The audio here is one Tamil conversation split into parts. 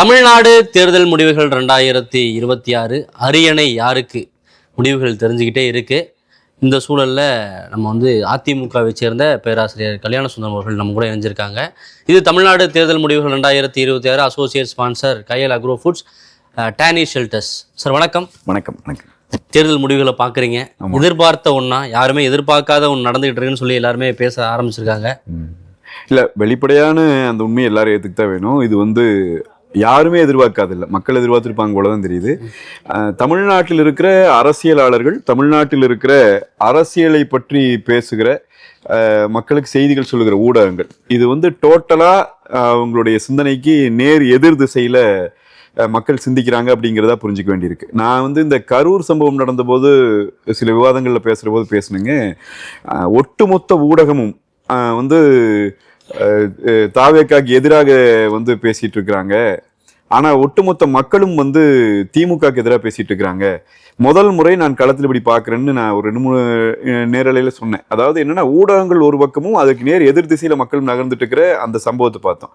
தமிழ்நாடு தேர்தல் முடிவுகள் 2026 அரியணை யாருக்கு முடிவுகள் தெரிஞ்சுக்கிட்டே இருக்கு. இந்த சூழல்ல நம்ம அதிமுகவை சேர்ந்த பேராசிரியர் கல்யாண சுந்தரம் அவர்கள் நம்ம கூட இணைஞ்சிருக்காங்க. இது தமிழ்நாடு தேர்தல் முடிவுகள் 2026 associate sponsor Kayal agro foods, Danny shelters. Sir வணக்கம். வணக்கம். வணக்கம். தேர்தல் முடிவுகளை பார்க்குறீங்க, எதிர்பார்த்த ஒன்றா யாருமே எதிர்பார்க்காத ஒன்று நடந்துகிட்டு இருக்குன்னு சொல்லி எல்லாருமே பேச ஆரம்பிச்சிருக்காங்க. இல்லை, வெளிப்படையான அந்த உண்மையை எல்லாரும் ஏற்றுக்கிட்டா வேணும். இது யாருமே எதிர்பார்க்காதில்லை, மக்கள் எதிர்பார்த்துருப்பாங்க போலதான் தெரியுது. தமிழ்நாட்டில் இருக்கிற அரசியலாளர்கள், தமிழ்நாட்டில் இருக்கிற அரசியலை பற்றி பேசுகிற மக்களுக்கு செய்திகள் சொல்லுகிற ஊடகங்கள், இது டோட்டலாக அவங்களுடைய சிந்தனைக்கு நேர் எதிர் திசையில் மக்கள் சிந்திக்கிறாங்க அப்படிங்கிறதா புரிஞ்சுக்க வேண்டியிருக்கு. நான் இந்த கரூர் சம்பவம் நடந்தபோது சில விவாதங்களில் பேசுகிற போது பேசுனேங்க. ஒட்டுமொத்த ஊடகமும் தாவேக்காக்கு எதிராக பேசிட்டு இருக்கிறாங்க. ஆனா ஒட்டுமொத்த மக்களும் திமுகக்கு எதிராக பேசிட்டு இருக்கிறாங்க. முதல் முறை நான் களத்தில் இப்படி பாக்குறேன்னு நான் ஒரு 2-3 நேரலையில சொன்னேன். அதாவது என்னன்னா, ஊடகங்கள் ஒரு பக்கமும் அதுக்கு நேர் எதிர் திசையில மக்கள் நகர்ந்துட்டு இருக்கிற அந்த சம்பவத்தை பார்த்தோம்.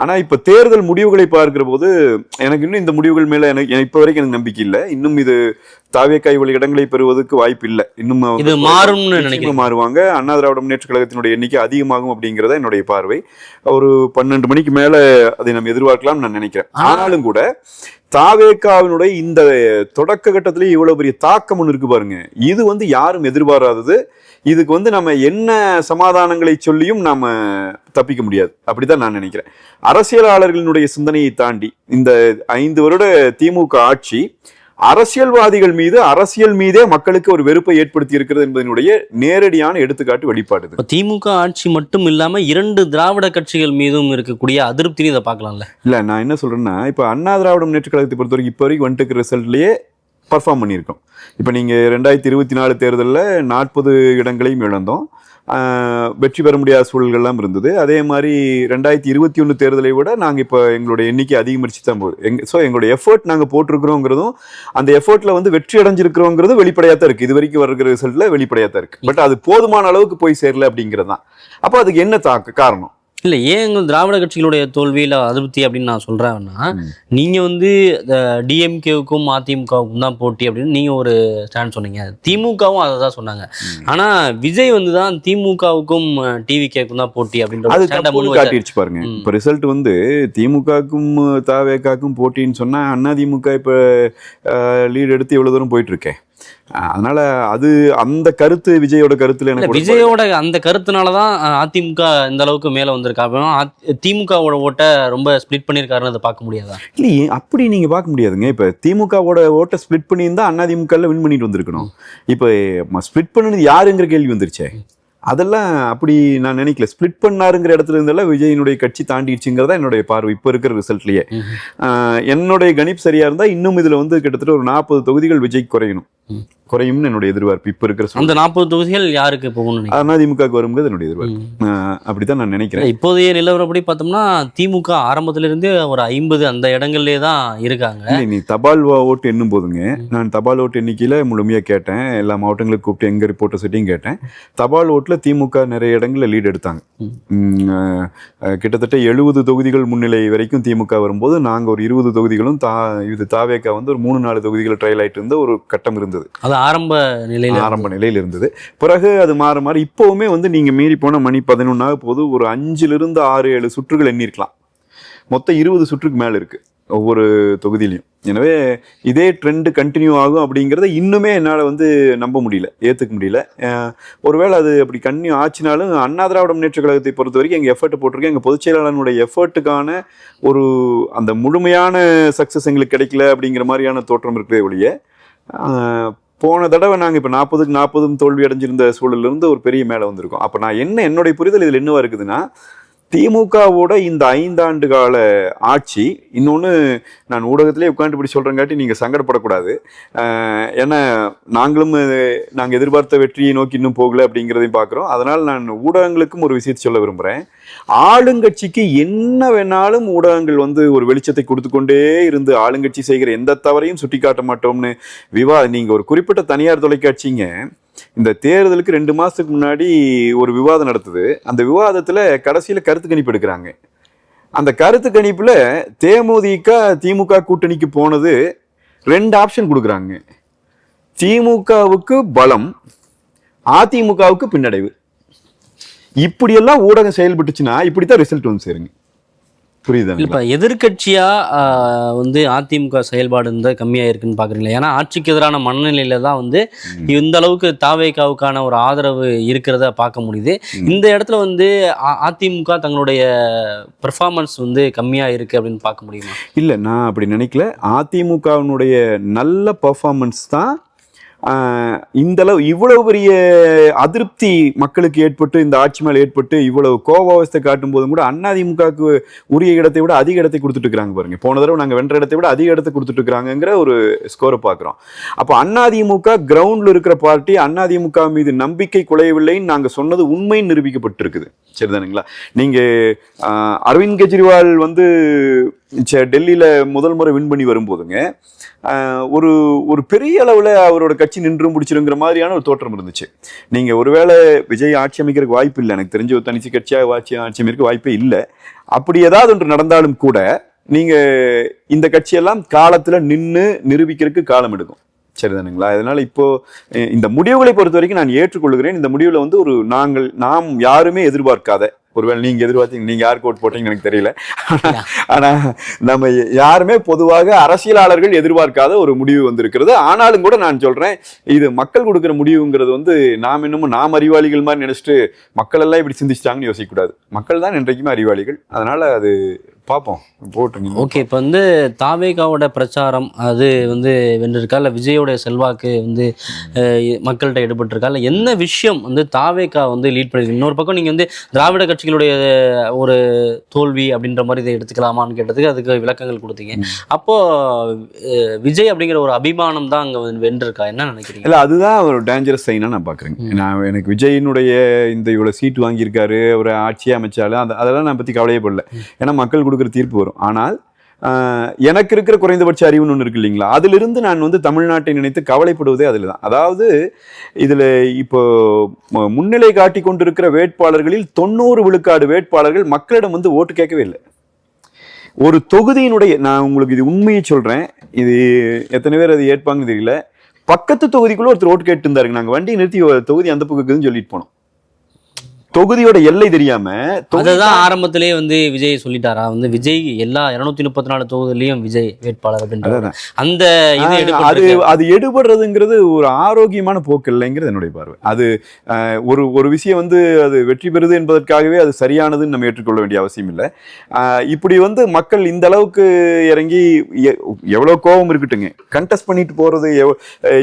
ஆனா இப்ப தேர்தல் முடிவுகளை பார்க்கிற போது எனக்கு இன்னும் இந்த முடிவுகள் மேல இப்ப வரைக்கும் எனக்கு நம்பிக்கை இல்லை. இன்னும் இது தாவேக்கா இவ்வளவு இடங்களை பெறுவதற்கு வாய்ப்பு இல்லை. இன்னும் மாறுவாங்க. அண்ணா திராவிட முன்னேற்ற கழகத்தினுடைய எண்ணிக்கை அதிகமாகும் அப்படிங்கிறத என்னுடைய பார்வை. ஒரு 12 மணிக்கு மேல அதை நம்ம எதிர்பார்க்கலாம் நான் நினைக்கிறேன். ஆனாலும் கூட தாவேக்காவினுடைய இந்த தொடக்க கட்டத்திலேயே இவ்வளவு பெரிய தாக்கம் ஒன்று இருக்கு பாருங்க. இது யாரும் எதிர்பாராதது. இதுக்கு நம்ம என்ன சமாதானங்களை சொல்லியும் நாம தப்பிக்க முடியாது, அப்படிதான் நான் நினைக்கிறேன். அரசியலாளர்களினுடைய சிந்தனையை தாண்டி இந்த 5 வருட திமுக ஆட்சி அரசியல்வாதிகள் மீது, அரசியல் மீதே மக்களுக்கு ஒரு வெறுப்பை ஏற்படுத்தி இருக்கிறது என்பதனுடைய நேரடியான எடுத்துக்காட்டு வெளிப்பாடு. திமுக ஆட்சி மட்டும் இல்லாம 2 திராவிட கட்சிகள் மீதும் இருக்கக்கூடிய அதிருப்தி இதை பார்க்கலாம்ல. இல்ல, நான் என்ன சொல்றேன்னா, இப்ப அண்ணா திராவிட முன்னேற்ற கழகத்தை பொறுத்த வரைக்கும் இப்ப வரைக்கும் வந்துட்டு ரிசல்ட்லயே பர்ஃபார்ம் பண்ணியிருக்கோம். இப்ப நீங்க 2024 தேர்தலில் 40 இடங்களையும் இழந்தோம். வெற்றி பெற முடியாத சூழல்கள்லாம் இருந்தது. அதே மாதிரி 2021 தேர்தலை விட நாங்கள் இப்போ எங்களுடைய எண்ணிக்கை அதிகரிச்சு தான் போகுது. ஸோ எங்களுடைய எஃபர்ட் நாங்கள் போட்டிருக்கிறோங்கிறதும் அந்த எஃபர்ட்ல வெற்றி அடைஞ்சிருக்கிறோங்கிறதும் வெளிப்படையாக தான் இருக்குது. இது வரைக்கும் வருகிற ரிசல்ட்ல வெளிப்படையாக தான் இருக்குது. பட் அது போதுமான அளவுக்கு போய் சேரல அப்படிங்கிறது தான். அப்போ அதுக்கு என்ன காரணம்? இல்லை, ஏன் எங்கள் திராவிட கட்சிகளுடைய தோல்வியில் அதிருப்தி அப்படின்னு நான் சொல்கிறேன்னா, நீங்கள் டிஎம்கேவுக்கும் அதிமுகவுக்கும் தான் போட்டி அப்படின்னு நீங்கள் ஒரு ஸ்டாண்ட் சொன்னீங்க. திமுகவும் அதை தான் சொன்னாங்க. ஆனால் விஜய் தான் திமுகவுக்கும் டிவிகேவுக்கும் தான் போட்டி அப்படின்ற காட்டிடுச்சு பாருங்க. இப்போ ரிசல்ட் திமுகவுக்கும் தாவேக்காக்கும் போட்டின்னு சொன்னால் அதிமுக இப்போ லீட் எடுத்து எவ்வளோ தூரம் போயிட்டு இருக்கேன். அதனால அது அந்த கருத்து விஜயோட கருத்துல எனக்கு விஜயோட அந்த கருத்துனாலதான் அதிமுக இந்த அளவுக்கு மேல வந்திருக்கா. திமுகவோட ஓட்டை ரொம்ப ஸ்பிளிட் பண்ணிருக்காருன்னு பார்க்க முடியாதா? இல்லையே, அப்படி நீங்க பார்க்க முடியாதுங்க. இப்ப திமுகவோட ஓட்டை ஸ்பிளிட் பண்ணியிருந்தா அதிமுக வின் பண்ணிட்டு வந்திருக்கணும். இப்ப ஸ்பிளிட் பண்ணது யாருங்கிற கேள்வி வந்துருச்சே. அதெல்லாம் அப்படி நான் நினைக்கல. ஸ்பிளிட் பண்ணாருங்கிற இடத்துல இருந்தெல்லாம் விஜயினுடைய கட்சி தாண்டிடுச்சுங்கிறதா என்னுடைய பார்வை. இப்போ இருக்கிற ரிசல்ட்லயே என்னுடைய கணிப்பு சரியா இருந்தா இன்னும் இதுல கிட்டத்தட்ட ஒரு 40 தொகுதிகள் விஜய் குறையும்னு என்னுடைய எதிர்பார்ப்பு. இப்ப இருக்கிற அந்த 40 தொகுதிகள் யாருக்கு போகணும்? அதிமுக வரும்போது என்னுடைய எதிர்பார்ப்பு. அப்படித்தான் நான் நினைக்கிறேன். இப்போதைய நிலவரப்படி பார்த்தோம்னா திமுக ஆரம்பத்துல இருந்தே ஒரு 50 அந்த இடங்கள்லயே தான் இருக்காங்க. நீ தபால் ஓட்டு எண்ணும் போதுங்க, நான் தபால் ஓட்டு எண்ணிக்கையில முழுமையா கேட்டேன். எல்லா மாவட்டங்களுக்கு கூப்பிட்டு எங்க ரிப்போர்ட்டர் செட்டையும் கேட்டேன். தபால் ஓட்டுல திமுக நிறைய இடங்கள்ல லீட் எடுத்தாங்க. கிட்டத்தட்ட 70 தொகுதிகள் முன்னிலை வரைக்கும் திமுக வரும்போது நாங்க ஒரு 20 தொகுதிகளும் தாவேக்கா ஒரு 3-4 தொகுதிகள் ட்ரையல் ஆயிட்டு இருந்த ஒரு கட்டம் இருந்தது. அது ஆரம்ப நிலையில் இருந்தது. பிறகு அது மாற இப்பவுமே நீங்க மீறி போன மணி 11 போது ஒரு 5லிருந்து 6-7 சுற்றுகள் எண்ணிருக்கலாம். மொத்தம் 20 சுற்றுக்கு மேல இருக்கு ஒவ்வொரு தொகுதியிலையும். எனவே இதே ட்ரெண்ட் கண்டினியூ ஆகும் அப்படிங்கிறத இன்னுமே என்னால் நம்ப முடியல, ஏற்றுக்க முடியல. ஒருவேளை அது அப்படி கண்டினியூ ஆச்சுனாலும் அண்ணா திராவிட முன்னேற்ற கழகத்தை பொறுத்த வரைக்கும் எங்கள் எஃபர்ட் போட்டிருக்கேன். எங்கள் பொதுச் செயலாளனுடைய எஃபர்ட்டுக்கான ஒரு அந்த முழுமையான சக்ஸஸ் எங்களுக்கு கிடைக்கல அப்படிங்கிற மாதிரியான தோற்றம் இருக்கிறதே ஒழிய, போன தடவை நாங்கள் இப்போ 40க்கு 40 தோல்வி அடைஞ்சிருந்த சூழலிருந்து ஒரு பெரிய மேலே வந்திருக்கோம். அப்போ நான் என்னுடைய புரிதல் இதில் என்னவா இருக்குதுன்னா, திமுகவோட இந்த 5 ஆண்டு கால ஆட்சி, இன்னொன்று நான் ஊடகத்திலே உட்காந்து இப்படி சொல்கிறேங்காட்டி நீங்கள் சங்கடப்படக்கூடாது. ஏன்னா நாங்கள் எதிர்பார்த்த வெற்றியை நோக்கி இன்னும் போகலை அப்படிங்கிறதையும் பார்க்குறோம். அதனால் நான் ஊடகங்களுக்கும் ஒரு விஷயத்தை சொல்ல விரும்புகிறேன். ஆளுங்கட்சிக்கு என்ன வேணாலும் ஊடகங்கள் ஒரு வெளிச்சத்தை கொடுத்து கொண்டே இருந்து ஆளுங்கட்சி செய்கிற எந்த தவறையும் சுட்டி காட்ட மாட்டோம்னு நீங்கள் ஒரு குறிப்பிட்ட தனியார் தொலைக்காட்சிங்க இந்த தேர்தலுக்கு 2 மாசத்துக்கு முன்னாடி ஒரு விவாதம் நடத்துது. அந்த விவாதத்துல கடைசியில கருத்து கணிப்பு எடுக்கிறாங்க. அந்த கருத்து கணிப்புல தேமுதிக திமுக கூட்டணிக்கு போனது 2 ஆப்ஷன் கொடுக்குறாங்க. திமுகவுக்கு பலம், அதிமுகவுக்கு பின்னடைவு. இப்படியெல்லாம் ஊடகம் செயல்பட்டுச்சுன்னா இப்படித்தான் ரிசல்ட் வந்து சேருங்க. புரியுதா? இப்ப எதிர்கட்சியா வந்து அதிமுக செயல்பாடு வந்து கம்மியா இருக்குன்னு பாக்குறீங்களா? ஏன்னா ஆட்சிக்கு எதிரான மனநிலையில தான் வந்து இந்த அளவுக்கு தாவேகாவுக்கான ஒரு ஆதரவு இருக்கிறத பார்க்க முடியுது. இந்த இடத்துல வந்து அதிமுக தங்களுடைய பெர்ஃபார்மன்ஸ் வந்து கம்மியா இருக்கு அப்படின்னு பார்க்க முடியுமா? இல்ல, நான் அப்படி நினைக்கல. அதிமுகவினுடைய நல்ல பெர்ஃபார்மன்ஸ் தான் இந்த அளவு இவ்வளவு பெரிய அதிருப்தி மக்களுக்கு ஏற்பட்டு, இந்த ஆட்சி மேல ஏற்பட்டு இவ்வளவு கோபாவஸ்தை காட்டும் போதும் கூட அதிமுகவுக்கு உரிய இடத்தை விட அதிக இடத்தை கொடுத்துட்டு இருக்காங்க பாருங்க. போன தடவை நாங்க வென்ற இடத்தை விட அதிக இடத்தை கொடுத்துட்டு இருக்காங்கிற ஒரு ஸ்கோரை பாக்குறோம். அப்போ அதிமுக கிரவுண்ட்ல இருக்கிற பார்ட்டி, அதிமுக மீது நம்பிக்கை குலையவில்லைன்னு நாங்க சொன்னது உண்மைன்னு நிரூபிக்கப்பட்டிருக்குது. சரிதானுங்களா? நீங்க அரவிந்த் கெஜ்ரிவால் வந்து டெல்லியில முதல் முறை வின் பண்ணி வரும்போதுங்க ஒரு ஒரு பெரிய அளவுல அவரோட கட்சி நின்றும் முடிச்சிருங்கிற மாதிரியான ஒரு தோற்றம் இருந்துச்சு. நீங்க ஒருவேளை விஜய் ஆட்சி அமைக்கிறதுக்கு வாய்ப்பு இல்லை, எனக்கு தெரிஞ்ச ஒரு தனிச்சு கட்சியாக ஆட்சி அமைக்க வாய்ப்பே இல்லை. அப்படி ஏதாவது ஒன்று நடந்தாலும் கூட நீங்க இந்த கட்சியெல்லாம் காலத்துல நின்று நிரூபிக்கிறதுக்கு காலம் எடுக்கும். சரிதானுங்களா? அதனால இப்போ இந்த முடிவுகளை பொறுத்த வரைக்கும் நான் ஏற்றுக்கொள்கிறேன். இந்த முடிவுல வந்து ஒரு நாம் யாருமே எதிர்பார்க்காத, ஒருவேளை நீங்க எதிர்பார்த்தீங்க, நீங்க யாருக்கு ஓட் போட்டீங்கன்னு எனக்கு தெரியல, ஆனா நம்ம யாருமே பொதுவாக அரசியலாளர்கள் எதிர்பார்க்காத ஒரு முடிவு வந்திருக்கிறது. ஆனாலும் கூட நான் சொல்றேன், இது மக்கள் கொடுக்கிற முடிவுங்கிறது வந்து நாம் இன்னமும் நாம் அறிவாளிகள் மாதிரி நினைச்சிட்டு மக்கள் எல்லாம் இப்படி சிந்திச்சிட்டாங்கன்னு யோசிக்க கூடாது. மக்கள் தான் என்றைக்குமே அறிவாளிகள். அதனால அது பார்ப்போம், போட்டுங்க. ஓகே, இப்போ வந்து தாவேகாவோட பிரச்சாரம் அது வந்து வென்றிருக்கா, இல்லை விஜயோடைய செல்வாக்கு வந்து மக்கள்கிட்ட ஈடுபட்டிருக்கா, இல்லை என்ன விஷயம் வந்து தாவேகா வந்து லீட் பண்ணிருக்கு? இன்னொரு பக்கம் நீங்கள் வந்து திராவிட கட்சிகளுடைய ஒரு தோல்வி அப்படின்ற மாதிரி இதை எடுத்துக்கலாமான்னு கேட்டதுக்கு அதுக்கு விளக்கங்கள் கொடுத்தீங்க. அப்போ விஜய் அப்படிங்கிற ஒரு அபிமானம் தான் அங்கே வென்றிருக்கா, என்ன நினைக்கிறீங்க? இல்லை, அதுதான் ஒரு டேஞ்சரஸ் சைனாக நான் பார்க்குறேங்க. எனக்கு விஜயினுடைய இந்த இவ்வளோ சீட் வாங்கியிருக்காரு, ஒரு ஆட்சியை அமைச்சாலும் அதெல்லாம் நான் பற்றி கவலையே படல. ஏன்னா மக்கள் கொடுக்குற தீர்ப்பு வரும். ஆனால் எனக்கு இருக்கிற குறைந்தபட்ச அறிவுன்னு ஒன்று இருக்கு இல்லைங்களா, அதிலிருந்து நான் வந்து தமிழ்நாட்டை நினைத்து கவலைப்படுவதே அதில் தான். அதாவது இதில் இப்போ முன்னிலை காட்டி கொண்டிருக்கிற வேட்பாளர்களில் 90 விழுக்காடு வேட்பாளர்கள் மக்களிடம் வந்து ஓட்டு கேட்கவே இல்லை. ஒரு தொகுதியினுடைய, நான் உங்களுக்கு இது உண்மையை சொல்றேன், இது எத்தனை பேர் அது ஏற்பாங்கன்னு தெரியல, பக்கத்து தொகுதிக்குள்ள ஒருத்தர் ஓட்டு கேட்டு இருந்தாருங்க. நாங்கள் வண்டியை நிறுத்தி தொகுதி அந்த பக்கத்துன்னு சொல்லிட்டு போனோம். தொகுதியோட எல்லை தெரியாம. அதுதான் ஆரம்பத்திலேயே வந்து விஜய் சொல்லிட்டாரா, வந்து விஜய் எல்லா 234 தொகுதியிலையும் விஜய் வேட்பாளர் அப்படின்ற அந்த அது எடுபடுறதுங்கிறது ஒரு ஆரோக்கியமான போக்கு இல்லைங்கிறது என்னுடைய பார்வை. அது ஒரு விஷயம் வந்து அது வெற்றி பெறுது என்பதற்காகவே அது சரியானதுன்னு நம்ம ஏற்றுக்கொள்ள வேண்டிய அவசியம் இல்லை. இப்படி வந்து மக்கள் இந்த அளவுக்கு இறங்கி எவ்வளவு கோபம் இருக்கட்டுங்க, கண்டெஸ்ட் பண்ணிட்டு போறது,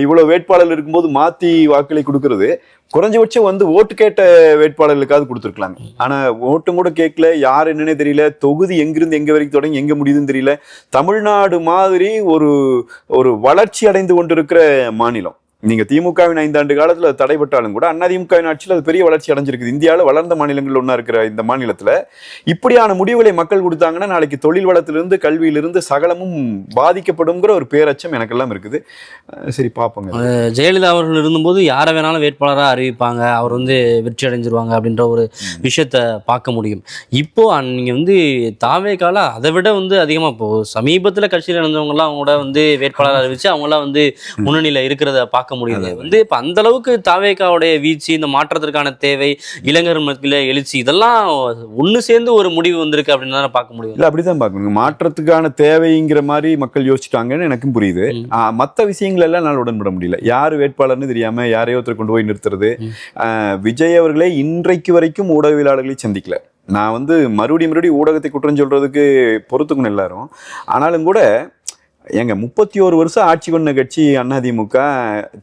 இவ்வளவு வேட்பாளர் இருக்கும்போது மாத்தி வாக்களை கொடுக்கறது, குறைஞ்சபட்சம் வந்து ஓட்டு கேட்ட வேட்பாளர்களுக்காவது கொடுத்துருக்கலாங்க. ஆனா ஓட்டும் கூட கேட்கல, யார் என்னன்னே தெரியல, தொகுதி எங்கிருந்து எங்க வரைக்கும் தொடங்கி எங்க முடியுதுன்னு தெரியல. தமிழ்நாடு மாதிரி ஒரு வளர்ச்சி அடைந்து கொண்டிருக்கிற மாநிலம். நீங்க திமுகவின் 5 ஆண்டு காலத்துல தடைப்பட்டாலும் கூட அதிமுகவின் ஆட்சியில் அது பெரிய வளர்ச்சி அடைஞ்சிருக்குது. இந்தியாவில் வளர்ந்த மாநிலங்கள் ஒன்றா இருக்கிற இந்த மாநிலத்துல இப்படியான முடிவுகளை மக்கள் கொடுத்தாங்கன்னா நாளைக்கு தொழில் வளத்திலிருந்து கல்வியிலிருந்து சகலமும் பாதிக்கப்படும்ங்கிற ஒரு பேரச்சம் எனக்கெல்லாம் இருக்குது. சரி, பார்ப்போங்க. ஜெயலலிதா அவர்கள் இருந்தபோது யாரை வேணாலும் வேட்பாளராக அறிவிப்பாங்க, அவர் வந்து வெற்றி அடைஞ்சிருவாங்க அப்படின்ற ஒரு விஷயத்த பார்க்க முடியும். இப்போ நீங்க வந்து தாவேகால அதை விட வந்து அதிகமா இப்போ சமீபத்துல கட்சியில் இருந்தவங்கலாம் அவங்க கூட வந்து வேட்பாளர் அறிவிச்சு அவங்களாம் வந்து முன்னணியில இருக்கிறத பார்க்க முடியுது. வந்து இப்ப அந்த அளவுக்கு தாவேகாவுடைய வீழ்ச்சி, இந்த மாற்றத்திற்கான தேவை, இளைஞர் மத்தியில எழுச்சி, இதெல்லாம் ஒண்ணு சேர்ந்து ஒரு முடிவு வந்திருக்கு அப்படின்னு தான் பார்க்க முடியும். இல்ல, அப்படிதான் பார்க்கணும். மாற்றத்துக்கான தேவைங்கிற மாதிரி மக்கள் யோசிச்சுட்டாங்கன்னு எனக்கும் புரியுது. மற்ற விஷயங்கள் எல்லாம் நான் உடன்பட முடியல. யாரு வேட்பாளர்னு தெரியாம யாரையோ ஒருத்தர் கொண்டு போய் நிறுத்துறது. விஜய் அவர்களே இன்றைக்கு வரைக்கும் ஊடகவியலாளர்களை சந்திக்கல. நான் வந்து மறுபடியும் ஊடகத்தை குற்றம் சொல்றதுக்கு பொறுத்துக்கணும் எல்லாரும். ஆனாலும் கூட எங்க 31 வருஷம் ஆட்சி பண்ண கட்சி அதிமுக,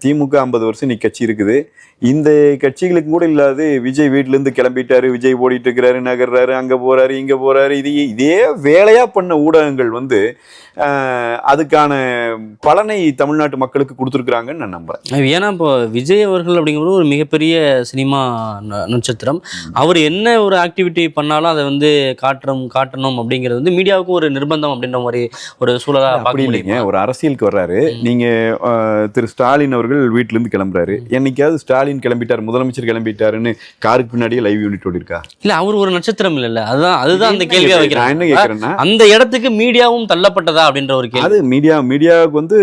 திமுக 50 வருஷம் நீ கட்சி இருக்குது. இந்த கட்சிகளுக்கு கூட இல்லாது விஜய் வீட்டுல இருந்து கிளம்பிட்டாரு, விஜய் ஓடிட்டு இருக்கிறாரு, நகர்றாரு, அங்க போறாரு, இங்க போறாரு. இதே வேலையா பண்ண ஊடகங்கள் வந்து அதுக்கான பலனை தமிழ்நாட்டு மக்களுக்கு கொடுத்துருக்குறாங்கன்னு நான் நம்புறேன். ஏன்னா இப்போ விஜய் அவர்கள் அப்படிங்கிறது ஒரு மிகப்பெரிய சினிமா நட்சத்திரம். அவர் என்ன ஒரு ஆக்டிவிட்டி பண்ணாலும் அதை வந்து காட்டணும் அப்படிங்கிறது வந்து மீடியாவுக்கு ஒரு நிர்பந்தம் அப்படின்ற மாதிரி ஒரு சூழலா அப்படி இல்லைங்க, ஒரு அரசியலுக்கு வர்றாரு. நீங்க திரு ஸ்டாலின் அவர்கள் வீட்டுல இருந்து கிளம்புறாரு. என்னைக்காவது ஸ்டாலின் கிளம்பிட்டார், முதலமைச்சர் கிளம்பிட்டாருன்னு காருக்கு பின்னாடியே லைவ் யூனிட் ஓடிருக்கா? இல்ல அவர் ஒரு நட்சத்திரம் இல்ல. அதுதான் அந்த கேள்வியா நான் வைக்கிறேன். என்ன கேட்கிறேன்னா, அந்த இடத்துக்கு மீடியாவும் தள்ளப்பட்டதா அப்படின்ற ஒரு கேள்வி. அது மீடியாவுக்கு வந்து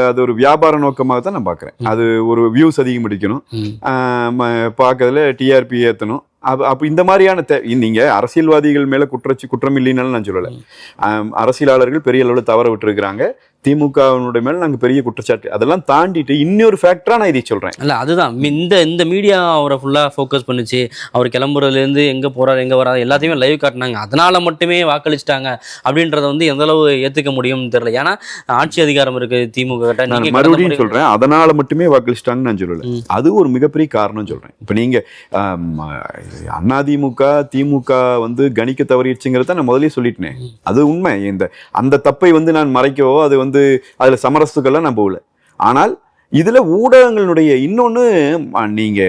அது ஒரு வியாபார நோக்கமாக தான் நான் பாக்குறேன். அது ஒரு வியூஸ் அதிகம் அடிக்கணும், பார்க்கறதுல டிஆர்பி ஏற்றணும். அப்போ இந்த மாதிரியான நீங்க அரசியல்வாதிகள் மேல குற்றம் இல்லைன்னாலும் நான் சொல்லலை. அரசியலாளர்கள் பெரிய அளவில் தவற விட்டுருக்கிறாங்க. திமுகவினுடைய மேல நாங்க பெரிய குற்றச்சாட்டு அதெல்லாம் தாண்டிட்டு இன்னொரு ஃபேக்டரா நான் இதை சொல்றேன். இல்ல அதுதான் இந்த மீடியா அவரை ஃபுல்லா ஃபோக்கஸ் பண்ணுச்சு. அவர் கிளம்புறதுல இருந்து எங்க போறாரு எங்க வராது எல்லாத்தையுமே லைவ் காட்டினாங்க. அதனால மட்டுமே வாக்களிச்சிட்டாங்க அப்படின்றத வந்து எந்த அளவு ஏத்துக்க முடியும்னு தெரியல. ஏன்னா ஆட்சி அதிகாரம் இருக்கு திமுக கிட்ட. நான் மறுபடியும் சொல்றேன், அதனால மட்டுமே வாக்களிச்சிட்டாங்கன்னு நான் சொல்லல. அது ஒரு மிகப்பெரிய காரணம் சொல்றேன். இப்ப நீங்க அதிமுக திமுக வந்து கணிக்க தவறிடுச்சுங்கிறத நான் முதலே சொல்லிட்டேன். அது உண்மை. அந்த தப்பை வந்து நான் மறைக்கவோ அது வந்து அதுல சமரசத்துக்கெல்லாம் நான் போகல. ஆனால் இதுல ஊடகங்களுடைய இன்னொன்னு, நீங்க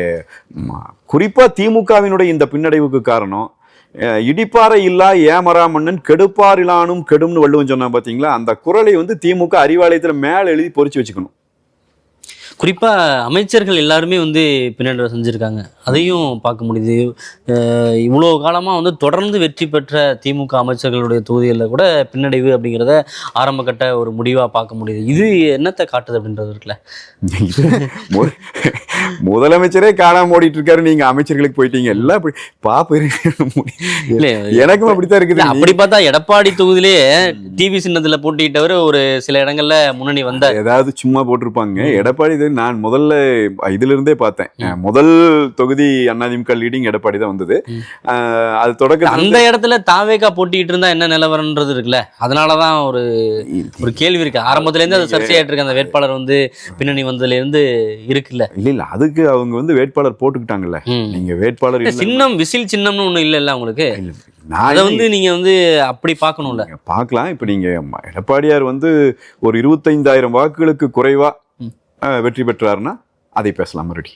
குறிப்பா திமுகவினுடைய இந்த பின்னடைவுக்கு காரணம் இடிப்பாறை இல்லா ஏமரா மன்னன் கெடுப்பாரிலானும் கெடும்னு வள்ளுவன் சொன்னா பாத்தீங்களா? அந்த குறளை வந்து திமுக அறிவாலயத்துல மேல எழுதி பொறிச்சு வச்சுக்கணும். குறிப்பா அமைச்சர்கள் எல்லாருமே வந்து பின்னடைவு செஞ்சிருக்காங்க. அதையும் பார்க்க முடியுது. இவ்வளோ காலமா வந்து தொடர்ந்து வெற்றி பெற்ற திமுக அமைச்சர்களுடைய தொகுதிகளில் கூட பின்னடைவு அப்படிங்கிறத ஆரம்ப கட்ட ஒரு முடிவா பார்க்க முடியுது. இது என்னத்தை காட்டுது அப்படின்றது இருக்குல்ல. முதலமைச்சரே காணாம ஓடிட்டு இருக்காரு, நீங்க அமைச்சர்களுக்கு போயிட்டீங்க எல்லாம் எனக்கும் அப்படித்தான் இருக்குது. அப்படி பார்த்தா எடப்பாடி தொகுதியிலேயே டிவி சின்னத்துல போட்டிட்டவர் ஒரு சில இடங்கள்ல முன்னணி வந்தார். ஏதாவது சும்மா போட்டிருப்பாங்க. எடப்பாடி நான் முதல்ல இதுல இருந்தே பார்த்தேன். முதல் தொகுதி அதிமுக லீடிங் எடப்பாடி தான் வந்தது. அது தொடக்க அந்த இடத்துல தாவேகா போட்டிட்டு இருந்தா என்ன நிலவரம்ன்றது இருக்குல்ல. அதனாலதான் ஒரு கேள்வி இருக்கு. ஆரம்பத்துல இருந்து அது சர்ச்சையாயிட்டு இருக்கு. அந்த வேட்பாளர் வந்து பின்னணி வந்ததுல இருந்து இருக்குல்ல. இல்ல அதுக்கு அவங்க வந்து வேட்பாளர் போட்டுக்கிட்டாங்கல்ல. நீங்க வேட்பாளர் சின்னம் விசில் சின்னம்னு ஒண்ணு இல்ல உங்களுக்கு. அதை வந்து நீங்க வந்து அப்படி பார்க்கணும்ல. பார்க்கலாம். இப்ப நீங்க எடப்பாடியார் வந்து ஒரு 25,000 வாக்குகளுக்கு குறைவா வெற்றி பெற்றாருன்னா அதை பேசலாம் மறுபடி.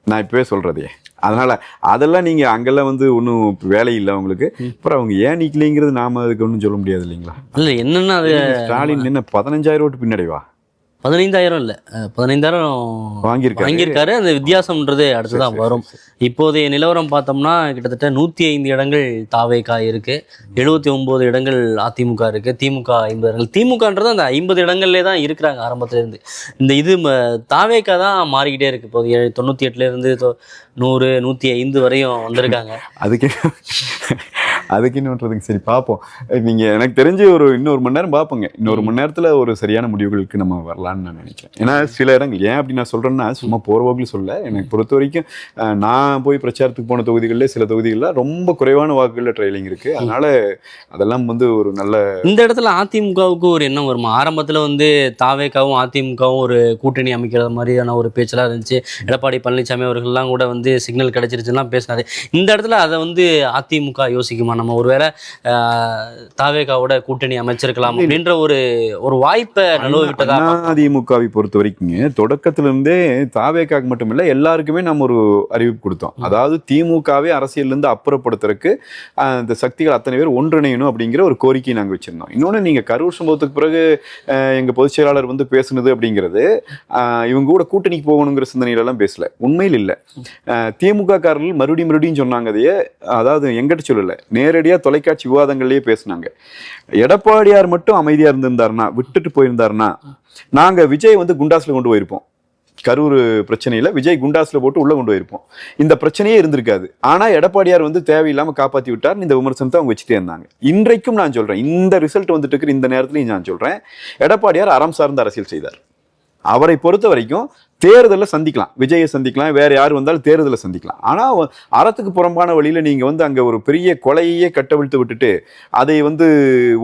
நான் இப்பவே சொல்றதே. அதனால அதெல்லாம் நீங்க அங்கெல்லாம் வந்து ஒன்றும் வேலை இல்லை அவங்களுக்கு. அப்புறம் அவங்க ஏன் நிக்கலைங்கிறது நாம அதுக்கு ஒன்றும் சொல்ல முடியாது இல்லைங்களா? இல்ல என்னன்னா அது ஸ்டாலின் என்ன 15,000 ஓட்டு பின்னடைவா? 15,000 இல்ல 15,000 வாங்கியிருக்காரு. அந்த வித்தியாசம்ன்றது அடுத்துதான் வரும். இப்போதைய நிலவரம் பார்த்தோம்னா கிட்டத்தட்ட 105 இடங்கள் தாவேகா இருக்கு, 79 இடங்கள் அதிமுக இருக்கு, திமுக 50 இடங்கள். திமுகன்றது அந்த 50 இடங்கள்லே தான் இருக்கிறாங்க ஆரம்பத்துல இருந்து. இது தாவேகா தான் மாறிக்கிட்டே இருக்கு. இப்போ 98ல இருந்து 100 105 வரையும் வந்திருக்காங்க. அதுக்கு இன்னொன்றதுக்கு சரி பார்ப்போம். நீங்க எனக்கு தெரிஞ்சு இன்னொரு மணி நேரம் பார்ப்போங்க. இன்னொரு மணி நேரத்துல ஒரு சரியான முடிவுகளுக்கு நம்ம வரலான்னு நான் நினைக்கிறேன். ஏன்னா சில இடங்கள் ஏன் அப்படி நான் சொல்றேன்னா சும்மா போர்வோக்கில் சொல்ல, எனக்கு பொறுத்த வரைக்கும் நான் போய் பிரச்சாரத்துக்கு போன தொகுதிகளில் சில தொகுதிகளில் ரொம்ப குறைவான வாக்குகளில் ட்ரையலிங் இருக்கு. அதனால அதெல்லாம் வந்து ஒரு நல்ல இந்த இடத்துல அதிமுகவுக்கு ஒரு எண்ணம் வருமா? ஆரம்பத்துல வந்து தாவேகாவும் அதிமுகவும் ஒரு கூட்டணி அமைக்கிற மாதிரியான ஒரு பேச்செல்லாம் இருந்துச்சு. எடப்பாடி பழனிசாமி அவர்கள்லாம் கூட வந்து சிக்னல் கிடைச்சிருச்சுன்னா பேசினாரு. இந்த இடத்துல அதை வந்து அதிமுக யோசிக்குமா? நம்ம ஒருவேளை தாவேகாவோட கூட்டணி அமைச்சிருக்கலாம் அப்படின்ற ஒரு வாய்ப்பை நழுவ விட்டதா? அதிமுகவை பொறுத்த வரைக்கும் தொடக்கத்திலிருந்தே தாவேகாக்கு மட்டும் இல்லை எல்லாருக்குமே நம்ம ஒரு அறிவிப்பு கொடுத்தோம். அதாவது திமுகவே அரசியல் இருந்து அப்புறப்படுத்துறதுக்கு இந்த சக்திகள் அத்தனை பேர் ஒன்றிணையணும் அப்படிங்கிற ஒரு கோரிக்கையை நாங்கள் வச்சிருந்தோம். இன்னொன்று நீங்க கரூர் சம்பவத்துக்கு பிறகு எங்க பொதுச் செயலாளர் வந்து பேசுனது அப்படிங்கிறது இவங்க கூட கூட்டணிக்கு போகணுங்கிற சிந்தனையிலெல்லாம் பேசல. உண்மையில் இல்லை. திமுக காரர்கள் மறுபடியும் சொன்னாங்க. அதையே அதாவது எங்கிட்ட சொல்லலை, நேரடியா தொலைக்காட்சி விவாதங்கள்லயே பேசினாங்க. எடப்பாடியார் மட்டும் அமைதியா இருந்திருந்தாருன்னா, விட்டுட்டு போயிருந்தாருன்னா, நாங்க விஜய் வந்து குண்டாஸ்ல கொண்டு போயிருப்போம். கரூர் பிரச்சனையில விஜய் குண்டாஸ்ல போட்டு உள்ள கொண்டு போயிருப்போம். இந்த பிரச்சனையே இருந்திருக்காது. ஆனா எடப்பாடியார் வந்து தேவையில்லாம காப்பாத்தி விட்டார். இந்த விமர்சனத்தை அவங்க வச்சுட்டே இருந்தாங்க. இன்றைக்கும் நான் சொல்றேன், இந்த ரிசல்ட் வந்துட்டு இருக்கிற இந்த நேரத்திலையும் நான் சொல்றேன், எடப்பாடியார் அறம் சார்ந்த அரசியல் செய்தார். அவரை பொறுத்த வரைக்கும் தேர்தலில் சந்திக்கலாம், விஜயை சந்திக்கலாம், வேற யார் வந்தாலும் தேர்தலில் சந்திக்கலாம். ஆனால் அறத்துக்கு புறம்பான வழியில் நீங்கள் வந்து அங்கே ஒரு பெரிய கொலையே கட்டவிழ்த்து விட்டுட்டு அதை வந்து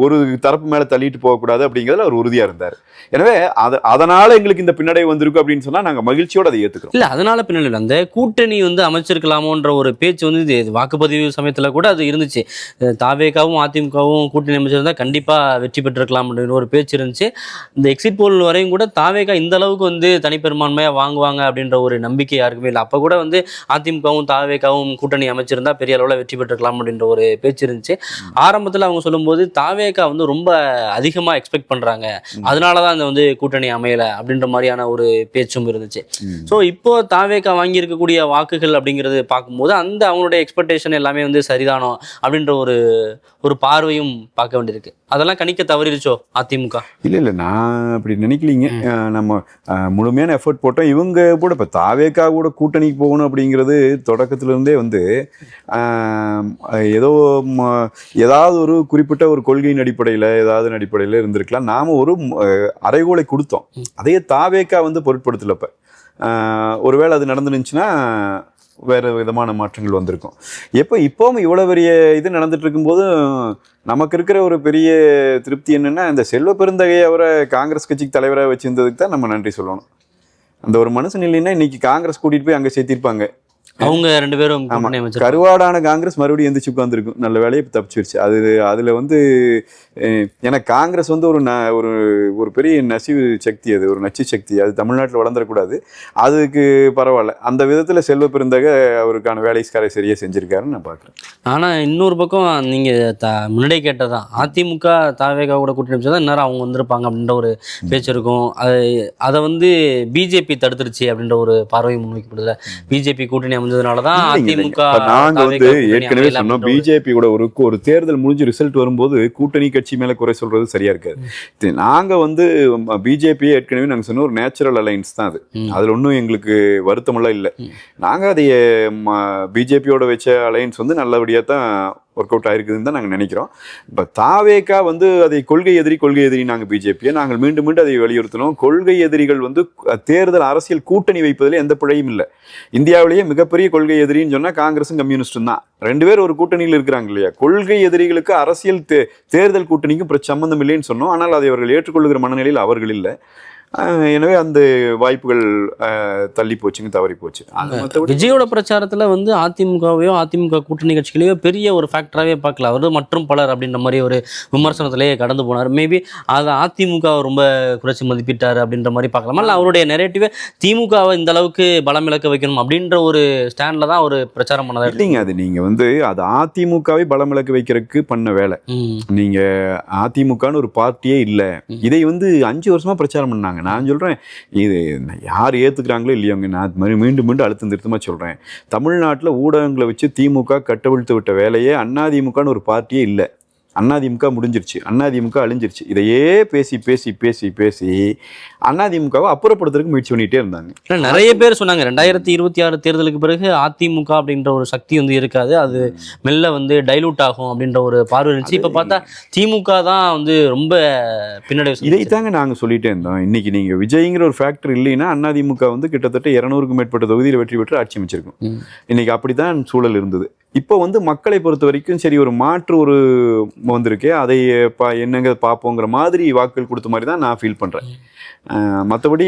ஒரு தரப்பு மேலே தள்ளிட்டு போகக்கூடாது அப்படிங்கிறதுல அவர் உறுதியாக இருந்தார். எனவே அதனால எங்களுக்கு இந்த பின்னடைவு வந்திருக்கும் அப்படின்னு சொன்னால் நாங்கள் மகிழ்ச்சியோடு அதை ஏற்றுக்கிறோம். இல்லை அதனால பின்னடைவு அந்த கூட்டணி வந்து அமைச்சிருக்கலாமோன்ற ஒரு பேச்சு வந்து வாக்குப்பதிவு சமயத்தில் கூட அது இருந்துச்சு. தாவேகாவும் அதிமுகவும் கூட்டணி அமைச்சிருந்தா கண்டிப்பாக வெற்றி பெற்றிருக்கலாம் அப்படின்னு ஒரு பேச்சு இருந்துச்சு. இந்த எக்ஸிட் போல் வரையும் கூட தாவேகா இந்த அளவுக்கு வந்து தனிப்பெரும்பான்மை பெரும்பான்மையாக வாங்குவாங்க அப்படின்ற ஒரு நம்பிக்கை யாருக்குமே இல்லை. அப்போ கூட வந்து அதிமுகவும் தாவேகாவும் கூட்டணி அமைச்சிருந்தா பெரிய அளவில் வெற்றி பெற்றுக்கலாம் அப்படின்ற ஒரு பேச்சு இருந்துச்சு. ஆரம்பத்தில் அவங்க சொல்லும்போது தாவேகா வந்து ரொம்ப அதிகமாக எக்ஸ்பெக்ட் பண்ணுறாங்க, அதனால தான் இந்த வந்து கூட்டணி அமையலை அப்படின்ற மாதிரியான ஒரு பேச்சும் இருந்துச்சு. ஸோ இப்போ தாவேகா வாங்கி இருக்கக்கூடிய வாக்குகள் அப்படிங்கிறது பார்க்கும்போது அந்த அவங்களுடைய எக்ஸ்பெக்டேஷன் எல்லாமே வந்து சரிதானோ அப்படின்ற ஒரு பார்வையும் பார்க்க வேண்டியிருக்கு. அதெல்லாம் கணிக்க தவறிடுச்சோ அதிமுக? இல்லை நான் அப்படி நினைக்கலீங்க. நம்ம முழுமையான எஃபர்ட் போட்டோம். இவங்க கூட இப்போ தாவேக்கா கூட கூட்டணிக்கு போகணும் அப்படிங்கிறது தொடக்கத்திலிருந்தே வந்து ஏதோ ஏதாவது ஒரு குறிப்பிட்ட ஒரு கொள்கையின் அடிப்படையில் ஏதாவது அடிப்படையில் இருந்திருக்கலாம். நாம் ஒரு அறைகோலை கொடுத்தோம், அதையே தாவேக்கா வந்து பொருட்படுத்தலப்ப. ஒருவேளை அது நடந்துருந்துச்சுன்னா வேறு விதமான மாற்றங்கள் வந்திருக்கும். இப்போவும் இவ்வளோ பெரிய இது நடந்துட்டு இருக்கும்போது நமக்கு இருக்கிற ஒரு பெரிய திருப்தி என்னென்னா, இந்த செல்வ பெருந்தகையை அவரை காங்கிரஸ் கட்சிக்கு தலைவராக வச்சிருந்ததுக்கு தான் நம்ம நன்றி சொல்லணும். அந்த ஒரு மனுஷன் இல்லைன்னா இன்னைக்கு காங்கிரஸ் கூட்டிகிட்டு போய் அங்கே சேர்த்திருப்பாங்க. அவங்க 2 பேரும் கருவாடான காங்கிரஸ் மறுபடியும் எந்திரிச்சு உட்காந்துருக்கும். நல்ல வேலையை தப்பிச்சிருச்சு. அதில் வந்து எனக்கு காங்கிரஸ் வந்து ஒரு பெரிய நசிவு சக்தி, அது ஒரு நச்சு சக்தி. அது தமிழ்நாட்டில் வளர்ந்துடக்கூடாது. அதுக்கு பரவாயில்ல. அந்த விதத்தில் செல்வ பெருந்தகை அவருக்கான வேலைக்காரை சரியாக செஞ்சுருக்காருன்னு நான் பார்க்குறேன். ஆனால் இன்னொரு பக்கம் நீங்கள் முன்னாடியே கேட்டதான், அதிமுக தாவேகா கூட கூட்டணி அமைச்சா தான் இந்நேரம் அவங்க வந்திருப்பாங்க அப்படின்ற ஒரு பேச்சு இருக்கும். அதை வந்து பிஜேபி தடுத்துருச்சு அப்படின்ற ஒரு பார்வை முன்வைக்கப்படுது. பிஜேபி கூட்டணி அமைஞ்சதுனாலதான் அதிமுக. நாங்க வந்து ஏற்கனவே சொன்னோம், பிஜேபி கூட ஒரு தேர்தல் முடிஞ்சு ரிசல்ட் வரும்போது கூட்டணி கட்சி மேல குறை சொல்றது சரியா இருக்காது. நாங்க வந்து பிஜேபி ஏற்கனவே நாங்க சொன்ன ஒரு நேச்சுரல் அலைன்ஸ் தான் அது. அதுல ஒன்றும் எங்களுக்கு வருத்தமெல்லாம் இல்லை. நாங்க அதை பிஜேபியோட வச்ச அலைன்ஸ் வந்து நல்லபடியா தான் ஒர்க் அவுட் ஆயிருக்குதுன்னு தான் நாங்கள் நினைக்கிறோம். இப்போ தாவேக்கா வந்து அதை கொள்கை எதிரி நாங்கள் பிஜேபியை நாங்கள் மீண்டும் அதை வலியுறுத்தினோம். கொள்கை எதிரிகள் வந்து தேர்தல் அரசியல் கூட்டணி வைப்பதில் எந்த பிழையும் இல்லை. இந்தியாவிலேயே மிகப்பெரிய கொள்கை எதிரின்னு சொன்னால் காங்கிரஸும் கம்யூனிஸ்டும் தான். 2 பேர் ஒரு கூட்டணியில் இருக்கிறாங்க இல்லையா. கொள்கை எதிரிகளுக்கு அரசியல் தேர்தல் கூட்டணிக்கும் சம்பந்தம் இல்லைன்னு சொன்னோம். ஆனால் அதை அவர்கள் ஏற்றுக்கொள்கிற மனநிலையில் அவர்கள் இல்லை. எனவே அந்த வாய்ப்புகள் தள்ளி போச்சுங்க, தவறி போச்சு. விஜயோட பிரச்சாரத்துல வந்து அதிமுகவையோ அதிமுக கூட்டணி கட்சிகளையோ பெரிய ஒரு ஃபேக்டராகவே பார்க்கல. அவர் மற்றும் பலர் அப்படின்ற மாதிரி ஒரு விமர்சனத்திலேயே கடந்து போனார். மேபி அதை அதிமுக ரொம்ப குறைச்சி மதிப்பிட்டார் அப்படின்ற மாதிரி பார்க்கலாமா, இல்லை அவருடைய நெரேட்டிவே திமுகவை இந்த அளவுக்கு பலம் இழக்க வைக்கணும் அப்படின்ற ஒரு ஸ்டாண்ட்ல தான் ஒரு பிரச்சாரம் பண்ணதா இல்லைங்க. அது நீங்க வந்து அது அதிமுகவை பலம் இழக்க வைக்கிறதுக்கு பண்ண வேலை. நீங்க அதிமுகன்னு ஒரு பார்ட்டியே இல்லை. இதை வந்து 5 வருஷமா பிரச்சாரம் பண்ணாங்க. நான் சொல்கிறேன், இது யார் ஏற்றுக்கிறாங்களோ இல்லையோங்க, நான் அது மாதிரி மீண்டும் அழுத்தம் திருத்தமாக சொல்கிறேன். தமிழ்நாட்டில் ஊடகங்களை வச்சு திமுக கட்டவிழ்த்து விட்ட வேலையே அதிமுகன்னு ஒரு பார்ட்டியே இல்லை. அதிமுக முடிஞ்சிருச்சு, அதிமுக அழிஞ்சிருச்சு. இதையே பேசி பேசி பேசி பேசி அதிமுகவை அப்புறப்படுத்துறதுக்கு முயற்சி பண்ணிகிட்டே இருந்தாங்க. நிறைய பேர் சொன்னாங்க 2026 தேர்தலுக்கு பிறகு அதிமுக அப்படின்ற ஒரு சக்தி வந்து இருக்காது, அது மெல்ல வந்து டைலூட் ஆகும் அப்படின்ற ஒரு பார்வை இருந்துச்சு. இப்போ பார்த்தா திமுக தான் வந்து ரொம்ப பின்னடைவு. இதைத்தாங்க நாங்கள் சொல்லிகிட்டே இருந்தோம். இன்னைக்கு நீங்கள் விஜய்ங்கிற ஒரு ஃபேக்டர் இல்லைன்னா அதிமுக வந்து கிட்டத்தட்ட 200க்கும் மேற்பட்ட தொகுதியில் வெற்றி பெற்று ஆட்சி அமைச்சிருக்கும். இன்னைக்கு அப்படி தான் சூழல் இருந்தது. இப்போ வந்து மக்களை பொறுத்த வரைக்கும் சரி, ஒரு மாற்று ஒரு வந்திருக்கு, அதை என்னங்க பார்ப்போங்கிற மாதிரி வாக்குகள் கொடுத்த மாதிரி தான் நான் ஃபீல் பண்ணுறேன். மற்றபடி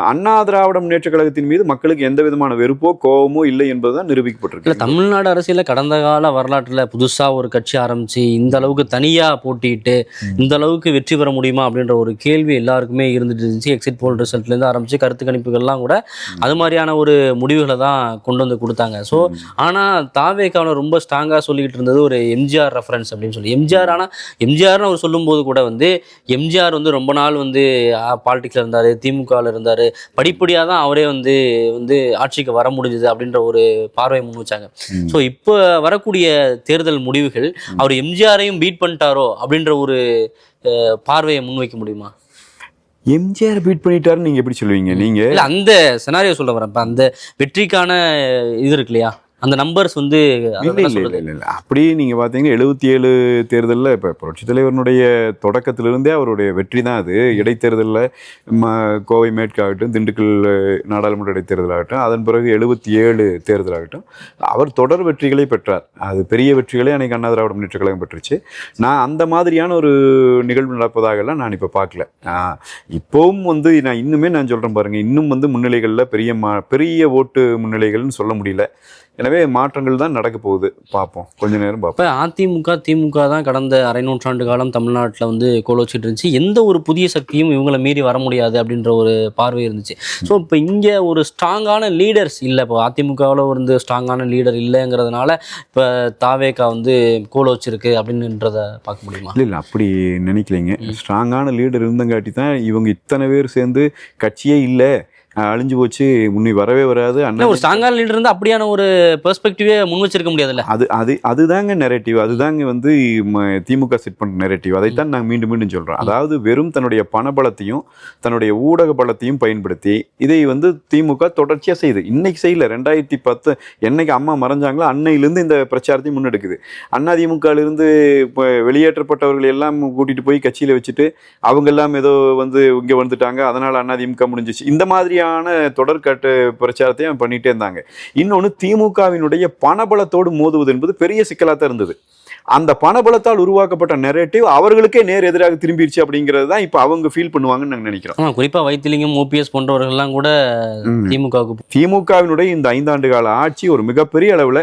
அண்ணா திராவிட முன்னேற்ற கழகத்தின் மீது மக்களுக்கு எந்த விதமான வெறுப்போ கோபமோ இல்லை என்பதுதான் நிரூபிக்கப்பட்டிருக்கு. இல்லை, தமிழ்நாடு அரசியலில் கடந்த கால வரலாற்றில் புதுசாக ஒரு கட்சி ஆரம்பித்து இந்த அளவுக்கு தனியாக போட்டிட்டு இந்த அளவுக்கு வெற்றி பெற முடியுமா அப்படின்ற ஒரு கேள்வி எல்லாருக்குமே இருந்துட்டு இருந்துச்சு. எக்ஸிட் போல் ரிசல்ட்லேருந்து ஆரம்பித்து கருத்து கணிப்புகள்லாம் கூட அது மாதிரியான ஒரு முடிவுகளை தான் கொண்டு வந்து கொடுத்தாங்க. ஸோ ஆனால் தாவேக்கான ரொம்ப ஸ்ட்ராங்காக சொல்லிக்கிட்டு இருந்தது ஒரு எம்ஜிஆர் ரெஃபரன்ஸ் அப்படின்னு சொல்லி. எம்ஜிஆர்னு அவர் சொல்லும்போது கூட வந்து எம்ஜிஆர் வந்து ரொம்ப நாள் வந்து பாலிடிக்ஸில் இருந்தார், திமுகவில் இருந்தார், படிப்படியாக தான் அவரே வந்து ஆட்சிக்கு வர முடிஞ்சது அப்படின்ற ஒரு பார்வையை முன் வச்சாங்க. ஸோ இப்போ வரக்கூடிய தேர்தல் முடிவுகள் அவர் எம்ஜிஆரையும் பீட் பண்ணிட்டாரோ அப்படின்ற ஒரு பார்வையை முன்வைக்க முடியுமா? எம்ஜிஆர் பீட் பண்ணிட்டாருன்னு நீங்க எப்படி சொல்லுவீங்க? நீங்க அந்த செனாரியோ சொல்ல வரேன். அந்த வெற்றிக்கான இது இருக்கு இல்லையா, அந்த நம்பர்ஸ் வந்து அப்படி நீங்கள் பார்த்தீங்கன்னா 77 தேர்தலில் இப்போ புரட்சித் தலைவருடைய தொடக்கத்திலிருந்தே அவருடைய வெற்றி தான் அது. இடைத்தேர்தலில் கோவை மேற்காகட்டும், திண்டுக்கல் நாடாளுமன்ற இடைத்தேர்தலாகட்டும், அதன் பிறகு 77 தேர்தலாகட்டும், அவர் தொடர் வெற்றிகளை பெற்றார். அது பெரிய வெற்றிகளே அன்றைக்கி அண்ணா திராவிட முன்னேற்ற கழகம் பெற்றுச்சு. நான் அந்த மாதிரியான ஒரு நிகழ்வு நடப்பதாகலாம் நான் இப்போ பார்க்கல. இப்போவும் வந்து நான் சொல்கிறேன் பாருங்கள், இன்னும் வந்து முன்னிலைகளில் பெரிய ஓட்டு முன்னிலைகள்னு சொல்ல முடியல. எனவே மாற்றங்கள் தான் நடக்க போகுது, பார்ப்போம், கொஞ்ச நேரம் பார்ப்போம். இப்போ அதிமுக திமுக தான் கடந்த அரை நூற்றாண்டு காலம் தமிழ்நாட்டில் வந்து கோலோச்சிட்டு இருந்துச்சு. எந்த ஒரு புதிய சக்தியும் இவங்களை மீறி வர முடியாது அப்படின்ற ஒரு பார்வை இருந்துச்சு. ஸோ இப்போ இங்கே ஒரு ஸ்ட்ராங்கான லீடர்ஸ் இல்லை, இப்போ அதிமுகவில் வந்து ஸ்ட்ராங்கான லீடர் இல்லைங்கிறதுனால இப்போ தாவேகா வந்து கோலோச்சிருக்கு அப்படின்றத பார்க்க முடியுமா? இல்லை அப்படி நினைக்கலைங்க. ஸ்ட்ராங்கான லீடர் இருந்தங்காட்டி தான் இவங்க இத்தனை பேர் சேர்ந்து கட்சியே இல்லை, அழிஞ்சு போச்சு, முன்னி வரவே வராது. ஒரு ஸ்ட்ராங்கான லீடர் இருந்தால் அப்படியான ஒரு பெர்ஸ்பெக்டிவே முன் வச்சிருக்க முடியாதுல்ல. அதுதாங்க நெரேட்டிவ், அதுதாங்க வந்து திமுக செட் பண்ண நெரேட்டிவ். அதைத்தான் நாங்கள் மீண்டும் மீண்டும் சொல்கிறோம். அதாவது வெறும் தன்னுடைய பணபலத்தையும் தன்னுடைய ஊடக பலத்தையும் பயன்படுத்தி இதை வந்து திமுக தொடர்ச்சியாக செய்யுது. இன்னைக்கு செய்யல, 2010 என்னைக்கு அம்மா மறைஞ்சாங்களோ அன்னையிலேருந்து இந்த பிரச்சாரத்தையும் முன்னெடுக்குது. அதிமுகவிலிருந்து இப்போ வெளியேற்றப்பட்டவர்கள் எல்லாம் கூட்டிகிட்டு போய் கட்சியில் வச்சுட்டு அவங்க எல்லாம் ஏதோ வந்து இங்கே வந்துட்டாங்க, அதனால் அதிமுக முடிஞ்சிச்சு, இந்த மாதிரியான தொடர்கட்டு பிரச்சாரத்தை பண்ணிட்டே இருந்தாங்க. இன்னொன்று, திமுகவினுடைய பணபலத்தோடு மோதுவது என்பது பெரிய சிக்கலாக தான் இருந்தது. அந்த பணபலத்தால் உருவாக்கப்பட்ட நெரேட்டிவ் அவர்களுக்கே நேர் எதிராக திரும்பிடுச்சு அப்படிங்கிறது தான் இப்போ அவங்க ஃபீல் பண்ணுவாங்கன்னு நாங்கள் நினைக்கிறோம். குறிப்பாக வைத்திலிங்கம், ஓபிஎஸ் போன்றவர்கள்லாம் கூட திமுகவினுடைய இந்த 5 ஆண்டு கால ஆட்சி ஒரு மிகப்பெரிய அளவில்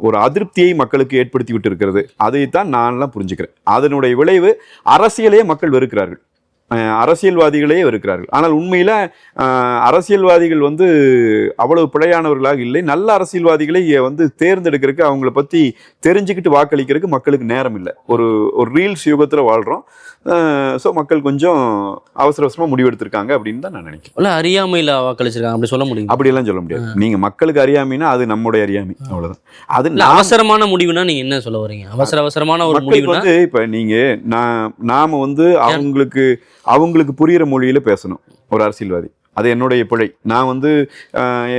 ஒரு அதிருப்தியை மக்களுக்கு ஏற்படுத்தி விட்டு இருக்கிறது. அதைத்தான் நான்லாம் புரிஞ்சுக்கிறேன். அதனுடைய விளைவு அரசியலையே மக்கள் வெறுக்கிறார்கள், அரசியல்வாதிகளே இருக்கிறார்கள். ஆனால் உண்மையில அரசியல்வாதிகள் வந்து அவ்வளவு பிழையானவர்களாக இல்லை. நல்ல அரசியல்வாதிகளை வந்து தேர்ந்தெடுக்கிறதுக்கு, அவங்கள பத்தி தெரிஞ்சுக்கிட்டு வாக்களிக்கிறதுக்கு மக்களுக்கு நேரம் இல்லை. ஒரு ரீல்ஸ் யுகத்தில் வாழ்றோம். ஸோ மக்கள் கொஞ்சம் அவசர அவசரமாக முடிவெடுத்திருக்காங்க அப்படின்னு தான் நான் நினைக்கிறேன். அறியாமையில் வாக்களிச்சிருக்காங்க அப்படி சொல்ல முடியும்? அப்படியெல்லாம் சொல்ல முடியாது. நீங்க மக்களுக்கு அறியாமைன்னா அது நம்முடைய அறியாமை, அவ்வளவுதான். அது அவசரமான முடிவுனா நீங்க என்ன சொல்ல வரீங்க? அவசரமான ஒரு முடிவு வந்து இப்ப நீங்க நாம வந்து அவங்களுக்கு புரியுற மொழியில பேசணும் ஒரு அரசியல்வாதி. அது என்னுடைய பிழை. நான் வந்து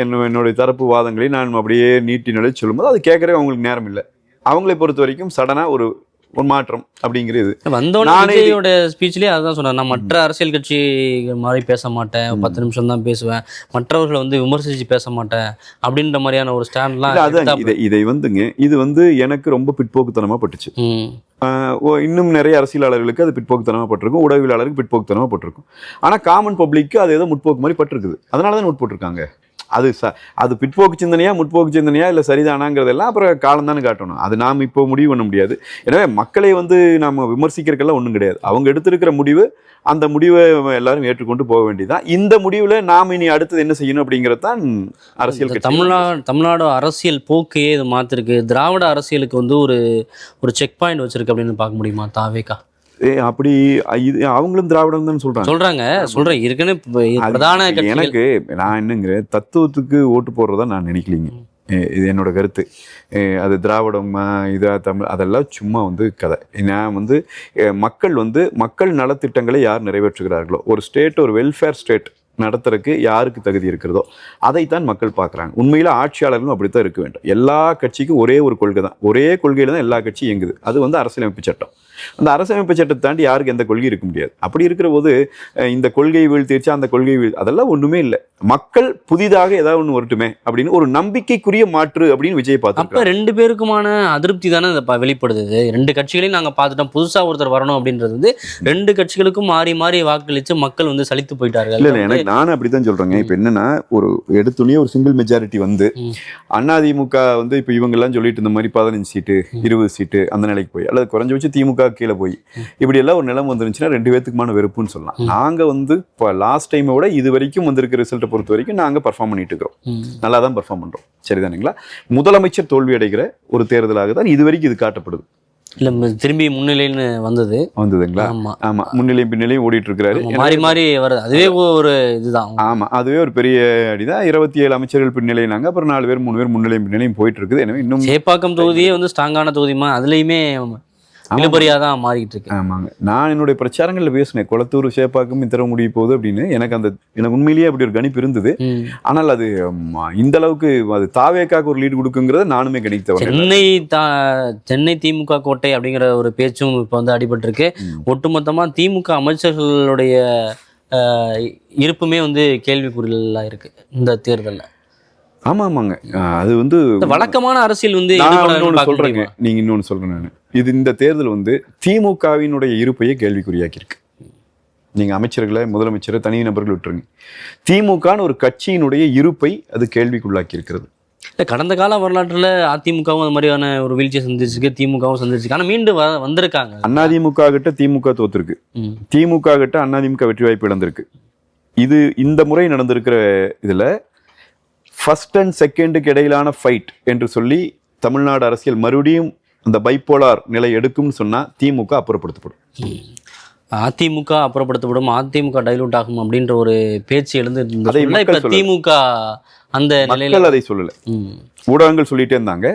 என்னுடைய தரப்பு வாதங்களை நான் அப்படியே நீட்டி நிலை சொல்லும்போது அது கேட்கறதுக்கு அவங்களுக்கு நேரம் இல்லை. அவங்களை பொறுத்த வரைக்கும் சடனா ஒரு மாற்றம் அப்படிங்கிறது வந்தோட ஸ்பீச்லேயே அதுதான் சொன்னேன். நான் மற்ற அரசியல் கட்சி மாதிரி பேச மாட்டேன், 10 நிமிஷம் தான் பேசுவேன், மற்றவர்களை வந்து விமர்சிச்சு பேச மாட்டேன் அப்படின்ற மாதிரியான ஒரு ஸ்டாண்ட்லாம். இதை வந்துங்க, இது வந்து எனக்கு ரொம்ப பிற்போக்குத்தனமா பட்டுச்சு. இன்னும் நிறைய அரசியலாளர்களுக்கு அது பிற்போக்குத்தனமா பட்டிருக்கும், ஊடகவியலாளருக்கு பிற்போக்குத்தனமா பட்டிருக்கும். ஆனா காமன் பப்ளிக்கு அது ஏதோ முற்போக்கு மாதிரி பட்டிருக்குது. அதனாலதான் நோட் போட்டிருக்காங்க. அது பிற்போக்கு சிந்தனையா முற்போக்கு சிந்தனையா இல்லை சரிதானாங்கிறதெல்லாம் அப்புறம் காலம் தானே காட்டணும். அது நாம் இப்போ முடிவு பண்ண முடியாது. எனவே மக்களை வந்து நம்ம விமர்சிக்கிறதுக்கெல்லாம் ஒன்றும் கிடையாது. அவங்க எடுத்திருக்கிற முடிவு, அந்த முடிவை எல்லாரும் ஏற்றுக்கொண்டு போக வேண்டியதான். இந்த முடிவில் நாம் இனி அடுத்தது என்ன செய்யணும் அப்படிங்கிறது தான் அரசியல். தமிழ்நாடு அரசியல் போக்கையே இது மாற்றிருக்கு. திராவிட அரசியலுக்கு வந்து ஒரு செக் பாயிண்ட் வச்சிருக்கு அப்படின்னு பார்க்க முடியுமா தாவேகா? அப்படி இது அவங்களும் திராவிடம் தான் சொல்றேன் இருக்குன்னு பிரதான. எனக்கு நான் என்னங்கிறேன், தத்துவத்துக்கு ஓட்டு போடுறதா நான் நினைக்கலிங்க. இது என்னோட கருத்து. அது திராவிடம் இதா தமிழ் அதெல்லாம் சும்மா வந்து கதை. நான் வந்து மக்கள் நலத்திட்டங்களை யார் நிறைவேற்றுகிறார்களோ, ஒரு ஸ்டேட், ஒரு வெல்ஃபேர் ஸ்டேட் நடத்துறதுக்கு யாருக்கு தகுதி இருக்கிறதோ அதைத்தான் மக்கள் பார்க்குறாங்க. உண்மையில் ஆட்சியாளர்களும் அப்படித்தான் இருக்க வேண்டும். எல்லா கட்சிக்கும் ஒரே ஒரு கொள்கை தான், ஒரே கொள்கையில் தான் எல்லா கட்சியும் இயங்குது. அது வந்து அரசியலமைப்பு சட்டம். அந்த அரசியலமைப்பு சட்டத்தை தாண்டி யாருக்கு எந்த கொள்கை இருக்க முடியாது. அப்படி இருக்கிற போது இந்த கொள்கையை வீழ்த்திடுச்சு, அந்த கொள்கை அதெல்லாம் ஒன்றுமே இல்லை. மக்கள் புதிதாக ஏதாவது ஒன்று வரட்டுமே அப்படின்னு ஒரு நம்பிக்கைக்குரிய மாற்று அப்படின்னு விஜய் பார்த்து. அப்போ 2 பேருக்குமான அதிருப்தி தானே வெளிப்படுது. 2 கட்சிகளையும் நாங்கள் பார்த்துட்டோம், புதுசாக ஒருத்தர் வரணும் அப்படின்றது வந்து 2 கட்சிகளுக்கும் மாறி மாறி வாக்களித்து மக்கள் வந்து சலித்து போயிட்டார்கள். இல்லை எனக்கு நானும் அப்படித்தான் சொல்கிறேங்க. இப்போ என்னன்னா, ஒரு எடுத்துனே ஒரு சிங்கிள் மெஜாரிட்டி வந்து அதிமுக வந்து இப்போ இவங்கெல்லாம் சொல்லிட்டு இருந்த மாதிரி 15 சீட்டு 20 சீட்டு அந்த நிலைக்கு போய், அல்லது குறைஞ்சபட்சம் திமுக கீழே போய் இப்படி எல்லாம் ஒரு நிலம் வந்துருந்துச்சுன்னா 2 பேத்துக்குமான வெறுப்புன்னு சொல்லலாம். நாங்கள் வந்து இப்போ லாஸ்ட் டைமை விட இது வரைக்கும் வந்திருக்க ரிசல்ட்டை பொறுத்த வரைக்கும் நாங்கள் பர்ஃபார்ம் பண்ணிட்டு இருக்கிறோம். நல்லா தான் பர்ஃபார்ம் பண்ணுறோம். சரிதானுங்களா? முதலமைச்சர் தோல்வி அடைகிற ஒரு தேர்தலாக தான் இது வரைக்கும் இது காட்டப்படுது. இல்லை திரும்பி முன்னிலைன்னு வந்ததுங்களா? ஆமா, முன்னிலையும் பின்னிலையும் ஓடிட்டு இருக்கிறாரு, மாறி மாறி வருது. அதுவே ஒரு இதுதான். ஆமா, அதுவே ஒரு பெரிய அடிதான். 27 அமைச்சர்கள் பின்னிலைனாங்க, அப்புறம் 4 பேர் 3 பேர் முன்னிலையும் பின்னிலையும் போயிட்டு இருக்குது. எனவே இன்னும் சேப்பாக்கம் தொகுதியே வந்து ஸ்ட்ராங்கான தொகுதிமா, அதுலயுமே இழுபறியா தான் மாறிட்டு இருக்கு. ஆமாங்க, நான் என்னுடைய பிரச்சாரங்கள்ல பேசினேன், குளத்தூர் சேப்பாக்கம் இத்தர முடிய போகுது அப்படின்னு. எனக்கு உண்மையிலேயே அப்படி ஒரு கணிப்பு இருந்தது. ஆனால் அது இந்த அளவுக்கு அது தாவேக்காக்கு ஒரு லீடு கொடுக்குங்கிறத நானுமே கணித்தேன். சென்னை திமுக கோட்டை அப்படிங்கிற ஒரு பேச்சும் இப்போ வந்து அடிபட்டு இருக்கு. ஒட்டுமொத்தமா திமுக அமைச்சர்களுடைய இருப்புமே வந்து கேள்விக்குறிகளா இருக்கு இந்த தேர்தலில். ஆமாங்க, அது வந்து வழக்கமான அரசியல் வந்து சொல்றேங்க. நீங்க இன்னொன்னு சொல்றேன், நான் இந்த தேர்தல் வந்து திமுகவினுடைய இருப்பையே கேள்விக்குறியாக்கி இருக்கு. நீங்க அமைச்சர்களை, முதலமைச்சரை, தனி நபர்கள் விட்டுருங்க, திமுகன்னு ஒரு கட்சியினுடைய இருப்பை அது கேள்விக்குள்ளாக்கி இருக்கிறது. இல்லை, கடந்த கால வரலாற்றில் அதிமுகவும் அது மாதிரியான ஒரு வீழ்ச்சியை சந்திச்சிருக்கு, திமுகவும் சந்திச்சிருக்கு. ஆனால் மீண்டும் வந்திருக்காங்க. அதிமுக கிட்ட திமுக தோத்துருக்கு, திமுக கிட்ட அதிமுக வெற்றி வாய்ப்பு இழந்திருக்கு. இது இந்த முறை நடந்திருக்கிற இதுல ஃபர்ஸ்ட் அண்ட் செகண்டுக்கு இடையிலான ஃபைட் என்று சொல்லி தமிழ்நாடு அரசியல் மறுபடியும் அந்த பைப்போலார் நிலை எடுக்கும்னு சொன்னா திமுக அப்புறப்படுத்தப்படும். அதிமுக அப்புறப்படுத்தப்படும், அதிமுக டைலூட் ஆகும் அப்படின்ற ஒரு பேச்சு எழுந்து திமுக அந்த மக்கள் அதை சொல்லல, ஊடகங்கள் சொல்லிட்டே இருந்தாங்க.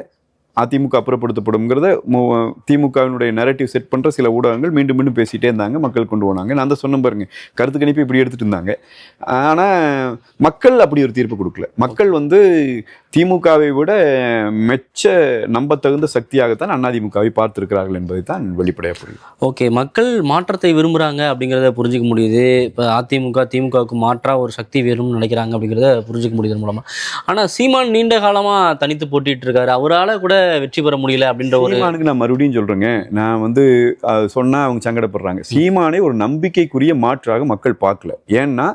அதிமுக அப்புறப்படுத்தப்படும்ங்கிறத திமுகவினுடைய நரேட்டிவ் செட் பண்ற சில ஊடகங்கள் மீண்டும் மீண்டும் பேசிட்டே இருந்தாங்க, மக்கள் கொண்டு போனாங்க. நான் தான் சொன்ன பாருங்க, கருத்து கணிப்பு இப்படி எடுத்துட்டு இருந்தாங்க. ஆனா மக்கள் அப்படி ஒரு தீர்ப்பு கொடுக்கல. மக்கள் திமுகவை விட மெச்ச நம்ப தகுந்த சக்தியாகத்தான் அதிமுகவை பார்த்திருக்கிறார்கள் என்பதை தான் வெளிப்படையா புரியுது. ஓகே, மக்கள் மாற்றத்தை விரும்புறாங்க அப்படிங்கிறத புரிஞ்சுக்க முடியுது. இப்போ அதிமுக திமுகவுக்கு மாற்றா ஒரு சக்தி வேணும்னு நினைக்கிறாங்க அப்படிங்கிறத புரிஞ்சுக்க முடியுது மூலமா. ஆனா சீமான் நீண்ட காலமா தனித்து போட்டிட்டு இருக்காரு, அவரால் கூட வெற்றி பெற முடியல அப்படின்ற ஒரு. சீமானுக்கு நான் மறுபடியும் சொல்றேங்க, நான் சொன்னா அவங்க சங்கடப்படுறாங்க. சீமானை ஒரு நம்பிக்கைக்குரிய மாற்றாக மக்கள் பார்க்கல. ஏன்னா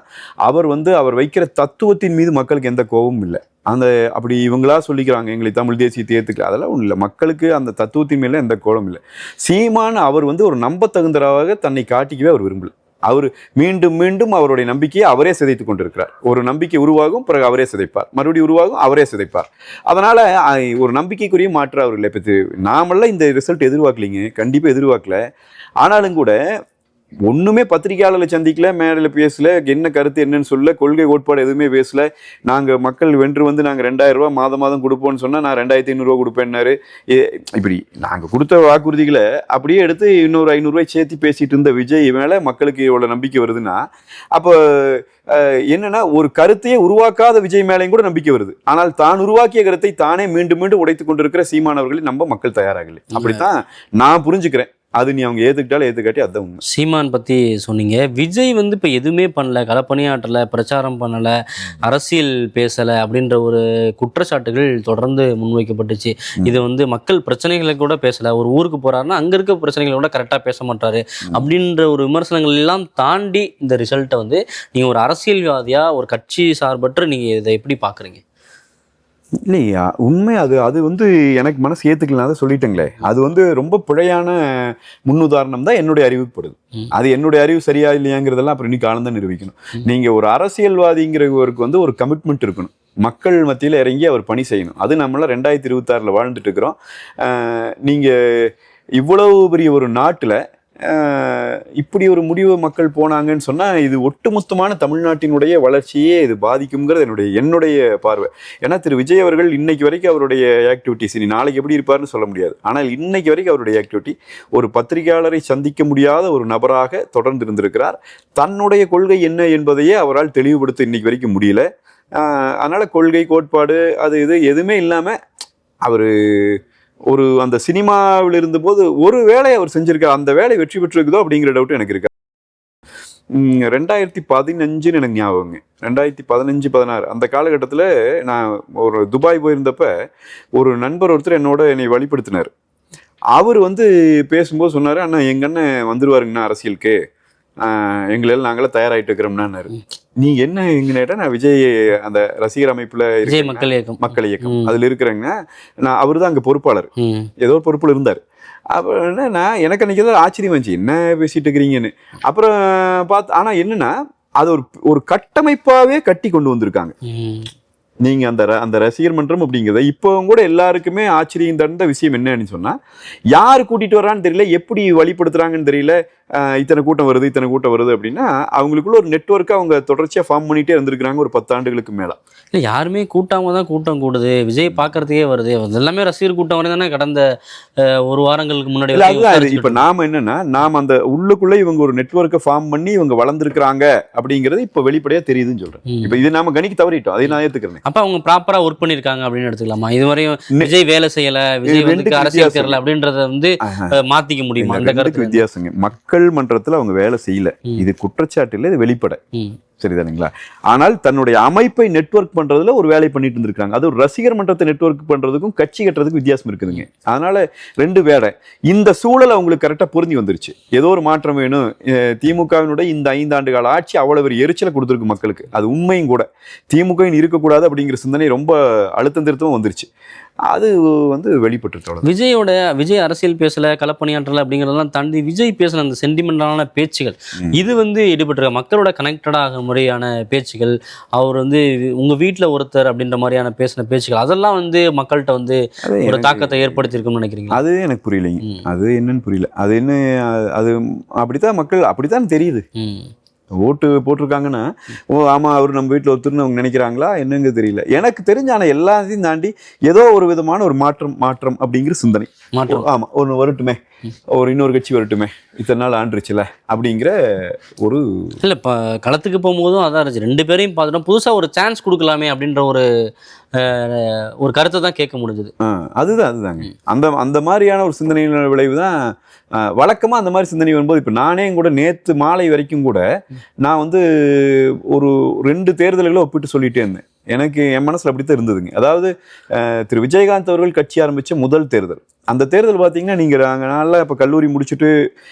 அவர் அவர் வைக்கிற தத்துவத்தின் மீது மக்களுக்கு எந்த கோபமும் இல்லை. அப்படி இவங்களா சொல்லிக்கிறாங்க எங்களை தமிழ் தேசியத்தை ஏத்துக்கல, அதெல்லாம் ஒன்றும் இல்லை. மக்களுக்கு அந்த தத்துவத்தின் மேல எந்த கோபம் இல்லை. சீமான் அவர் ஒரு நம்பத்தகுந்தராக தன்னை காட்டிக்கவே அவர் விரும்பல. அவர் மீண்டும் மீண்டும் அவருடைய நம்பிக்கையை அவரே சிதைத்து கொண்டிருக்கிறார். ஒரு நம்பிக்கை உருவாகும், பிறகு அவரே சிதைப்பார், மறுபடியும் உருவாகும், அவரே சிதைப்பார். அதனால ஒரு நம்பிக்கைக்குரிய மாற்று அவர் இல்லை. இப்போ நாமெல்லாம் இந்த ரிசல்ட் எதிர்பார்க்கலிங்க, கண்டிப்பா எதிர்பார்க்கல. ஆனாலும் கூட ஒண்ணுமே பத்திரிகையாளர்களை சந்திக்கல, மேடையில் பேசல, என்ன கருத்து என்னன்னு சொல்ல, கொள்கை கோட்பாடு எதுவுமே பேசல. நாங்க மக்கள் வென்று நாங்க 2000 ரூபாய் மாதம் கொடுப்போம்னு சொன்னா நான் 2500 ரூபா கொடுப்பேன்னாரு. இப்படி நாங்க கொடுத்த வாக்குறுதிகளை அப்படியே எடுத்து இன்னொரு 500 ரூபாய் சேர்த்து பேசிட்டு இருந்த விஜய் மேல மக்களுக்கு இவ்வளவு நம்பிக்கை வருதுன்னா, அப்போ என்னன்னா ஒரு கருத்தையே உருவாக்காத விஜய் மேலேயும் கூட நம்பிக்கை வருது. ஆனால் தான் உருவாக்கிய கருத்தை தானே மீண்டும் மீண்டும் உடைத்துக் கொண்டிருக்கிற சீமானவர்களை நம்ப மக்கள் தயாராகலை. அப்படித்தான் நான் புரிஞ்சுக்கிறேன். அது நீ அவங்க ஏத்துக்கிட்டாலும் ஏத்துக்காட்டி அதான் உண்மை. சீமான் பத்தி சொன்னீங்க. விஜய் இப்போ எதுவுமே பண்ணல, களப்பணியாற்றல, பிரச்சாரம் பண்ணல, அரசியல் பேசல அப்படின்ற ஒரு குற்றச்சாட்டுகள் தொடர்ந்து முன்வைக்கப்பட்டுச்சு. இது மக்கள் பிரச்சனைகளை கூட பேசல, ஒரு ஊருக்கு போறாருன்னா அங்க இருக்க பிரச்சனைகளை கூட கரெக்டா பேச மாட்டாரு அப்படின்ற ஒரு விமர்சனங்கள் எல்லாம் தாண்டி இந்த ரிசல்ட்டை நீங்க ஒரு அரசியல்வாதியா, ஒரு கட்சி சார்பற்று நீங்க இதை எப்படி பாக்குறீங்க? இல்லையா, உண்மை அது எனக்கு மனசு ஏத்துக்கலாம், அதை சொல்லிட்டேங்களே. அது ரொம்ப பிழையான முன்னுதாரணம் தான் என்னுடைய அறிவுப்படுது. அது என்னுடைய அறிவு சரியா இல்லையாங்கிறதெல்லாம் அப்புறம் இன்னைக்கு ஆனந்தான் நிரூபிக்கணும். நீங்க ஒரு அரசியல்வாதிங்கிறவருக்கு ஒரு கமிட்மெண்ட் இருக்கணும், மக்கள் மத்தியில் இறங்கி அவர் பணி செய்யணும். அது நம்மளாம் 2026 வாழ்ந்துட்டு இருக்கிறோம். நீங்க இவ்வளவு பெரிய ஒரு நாட்டுல இப்படி ஒரு முடிவு மக்கள் போனாங்கன்னு சொன்னா இது ஒட்டுமொத்தமான தமிழ்நாட்டினுடைய வளர்ச்சியே இது பாதிக்கும்ங்கிறது என்னுடைய பார்வை. ஏன்னா திரு விஜய் அவர்கள் இன்னைக்கு வரைக்கும் அவருடைய ஆக்டிவிட்டிஸ், இனி நாளைக்கு எப்படி இருப்பாருன்னு சொல்ல முடியாது, ஆனால் இன்னைக்கு வரைக்கும் அவருடைய ஆக்டிவிட்டி ஒரு பத்திரிகையாளரை சந்திக்க முடியாத ஒரு நபராக தொடர்ந்து இருந்திருக்கிறார். தன்னுடைய கொள்கை என்ன என்பதையே அவரால் தெளிவுபடுத்த இன்னைக்கு வரைக்கும் முடியல. அதனால கொள்கை கோட்பாடு அது இது எதுவுமே இல்லாம அவர் அந்த சினிமாவில் இருந்தபோது ஒரு வேலையை அவர் செஞ்சிருக்கார். அந்த வேலை வெற்றி பெற்றிருக்குதோ அப்படிங்கிற டவுட் எனக்கு இருக்கு. 2015 எனக்கு ஞாபகங்க, 2015-16 அந்த காலகட்டத்தில் நான் ஒரு துபாய் போயிருந்தப்ப ஒரு நண்பர் ஒருத்தர் என்னை வழிபடுத்தினார். அவர் பேசும்போது சொன்னார், அண்ணா எங்க அண்ணன் வந்துருவாருங்கண்ணா அரசியலுக்கு, எங்களெல்லாம் நாங்களாம் தயாராகிட்டு இருக்கிறோம்னாரு. நீங்க என்ன எங்கன்னா, நான் விஜய் அந்த ரசிகர் அமைப்புல மக்கள் இயக்கம் அதுல இருக்கிறேங்க, நான் அவரு தான் அங்க பொறுப்பாளர், ஏதோ ஒரு பொறுப்புல இருந்தார். அப்புறம் நான் எனக்கு அன்னைக்கு ஏதோ ஆச்சரியம் வந்துச்சு, என்ன பேசிட்டு இருக்கிறீங்கன்னு. அப்புறம் பார்த்து ஆனா என்னன்னா அது ஒரு கட்டமைப்பாவே கட்டி கொண்டு வந்திருக்காங்க. நீங்க அந்த ரசிகர் மன்றம் அப்படிங்கிறத இப்போ கூட எல்லாருக்குமே ஆச்சரியம் தந்த விஷயம் என்னன்னு சொன்னா, யாரு கூட்டிட்டு வர்றான்னு தெரியல, எப்படி வழிபடுத்துறாங்கன்னு தெரியல, இத்தனை கூட்டம் வருது அப்படின்னா அவங்களுக்குள்ள ஒரு நெட்வொர்க்கை அவங்க தொடர்ச்சியா ஃபார்ம் பண்ணிட்டே இருந்திருக்கிறாங்க ஒரு 10 ஆண்டுகளுக்கு மேல. இல்லை, யாருமே கூட்டாம தான் கூட்டம் கூடுது, விஜய் பார்க்கறதுக்கே வருது, எல்லாமே ரசிகர் கூட்டம் வரதானே கடந்த ஒரு வாரங்களுக்கு முன்னாடி. இப்ப நாம என்னன்னா, நாம அந்த உள்ளுக்குள்ள இவங்க ஒரு நெட்வொர்க்கை ஃபார்ம் பண்ணி இவங்க வளர்ந்துருக்காங்க அப்படிங்கிறது இப்ப வெளிப்படையா தெரியுதுன்னு சொல்றேன். இப்ப இது நாம கணிக்க தவறிட்டோம், அதை நான் ஏத்துக்கிறேன். அப்ப அவங்க ப்ராப்பரா ஒர்க் பண்ணிருக்காங்க அப்படின்னு எடுத்துக்கலாமா? இதுவரையும் விஜய் வேலை செய்யல, விஜய் அரசியல் தெரியல அப்படின்றத மாத்திக்க முடியுமா? அந்த கருத்து வித்தியாசங்க. மக்கள் மன்றத்துல அவங்க வேலை செய்யல, இது குற்றச்சாட்டு இல்ல, இது வெளிப்படை. சரிதானுங்களா? ஆனால் தன்னுடைய அமைப்பை நெட்வொர்க் பண்றதுல ஒரு வேலை பண்ணிட்டு இருந்திருக்காங்க. அது ஒரு ரசிகர் மன்றத்தை நெட்வொர்க் பண்றதுக்கும் கட்சி கட்டுறதுக்கும் வித்தியாசம் இருக்குதுங்க. அதனால 2 வேலை. இந்த சூழல் அவங்களுக்கு கரெக்டா புரிஞ்சு வந்துருச்சு. ஏதோ ஒரு மாற்றம் வேணும். திமுகவினுடைய இந்த 5 ஆண்டு கால ஆட்சி அவ்வளவு ஒரு எரிச்சலை கொடுத்துருக்கு மக்களுக்கு. அது உண்மையும் கூட. திமுக இருக்கக்கூடாது அப்படிங்கிற சிந்தனை ரொம்ப அழுத்தம் திருத்தமும் வந்துருச்சு. அது வெளிப்பட்டு விஜய் அரசியல் பேசல, களப்பணியாற்றல அப்படிங்கிறதெல்லாம் தாண்டி விஜய் பேசின அந்த சென்டிமெண்டான பேச்சுகள் இது ஈடுபட்டிருக்க மக்களோட கனெக்டட் ஆகிற முறையான பேச்சுகள், அவர் உங்க வீட்டுல ஒருத்தர் அப்படின்ற மாதிரியான பேசின பேச்சுகள், அதெல்லாம் மக்கள்கிட்ட ஒரு தாக்கத்தை ஏற்படுத்தியிருக்கும்னு நினைக்கிறீங்க? அது எனக்கு புரியலைங்க. அது என்னன்னு புரியல. அது என்ன, அது அப்படித்தான் மக்கள் அப்படித்தான் தெரியுது. ஓட்டு போட்டிருக்காங்கன்னா, ஓ ஆமா அவர் நம்ம வீட்டில் ஒருத்தர்னு அவங்க நினைக்கிறாங்களா என்னங்க தெரியல. எனக்கு தெரிஞ்ச ஆனால் எல்லாத்தையும் தாண்டி ஏதோ ஒரு விதமான ஒரு மாற்றம் அப்படிங்கிற சிந்தனை. ஆமா, ஒன்று வரட்டுமே, இன்னொரு கட்சி வரட்டுமே, இத்தனை நாள் ஆண்டுருச்சுல அப்படிங்கிற ஒரு இல்லை. இப்போ களத்துக்கு போகும்போதும் அதான் இருந்துச்சு. 2 பேரையும் பார்த்துட்டோம், புதுசாக ஒரு சான்ஸ் கொடுக்கலாமே அப்படின்ற ஒரு கருத்தை தான் கேட்க முடிஞ்சது. அதுதாங்க அந்த மாதிரியான ஒரு சிந்தனையின் விளைவு தான். வழக்கமாக அந்த மாதிரி சிந்தனை வரும்போது, இப்போ நானே கூட நேற்று மாலை வரைக்கும் கூட நான் ஒரு 2 தேர்தல்களை ஒப்பிட்டு சொல்லிட்டே இருந்தேன். எனக்கு என் மனசில் அப்படித்தான் இருந்ததுங்க. அதாவது திரு விஜயகாந்த் அவர்கள் கட்சி ஆரம்பித்த முதல் தேர்தல், அந்த தேர்தல் பார்த்தீங்கன்னா, நீங்கள் நாளில் இப்போ கல்லூரி முடிச்சுட்டு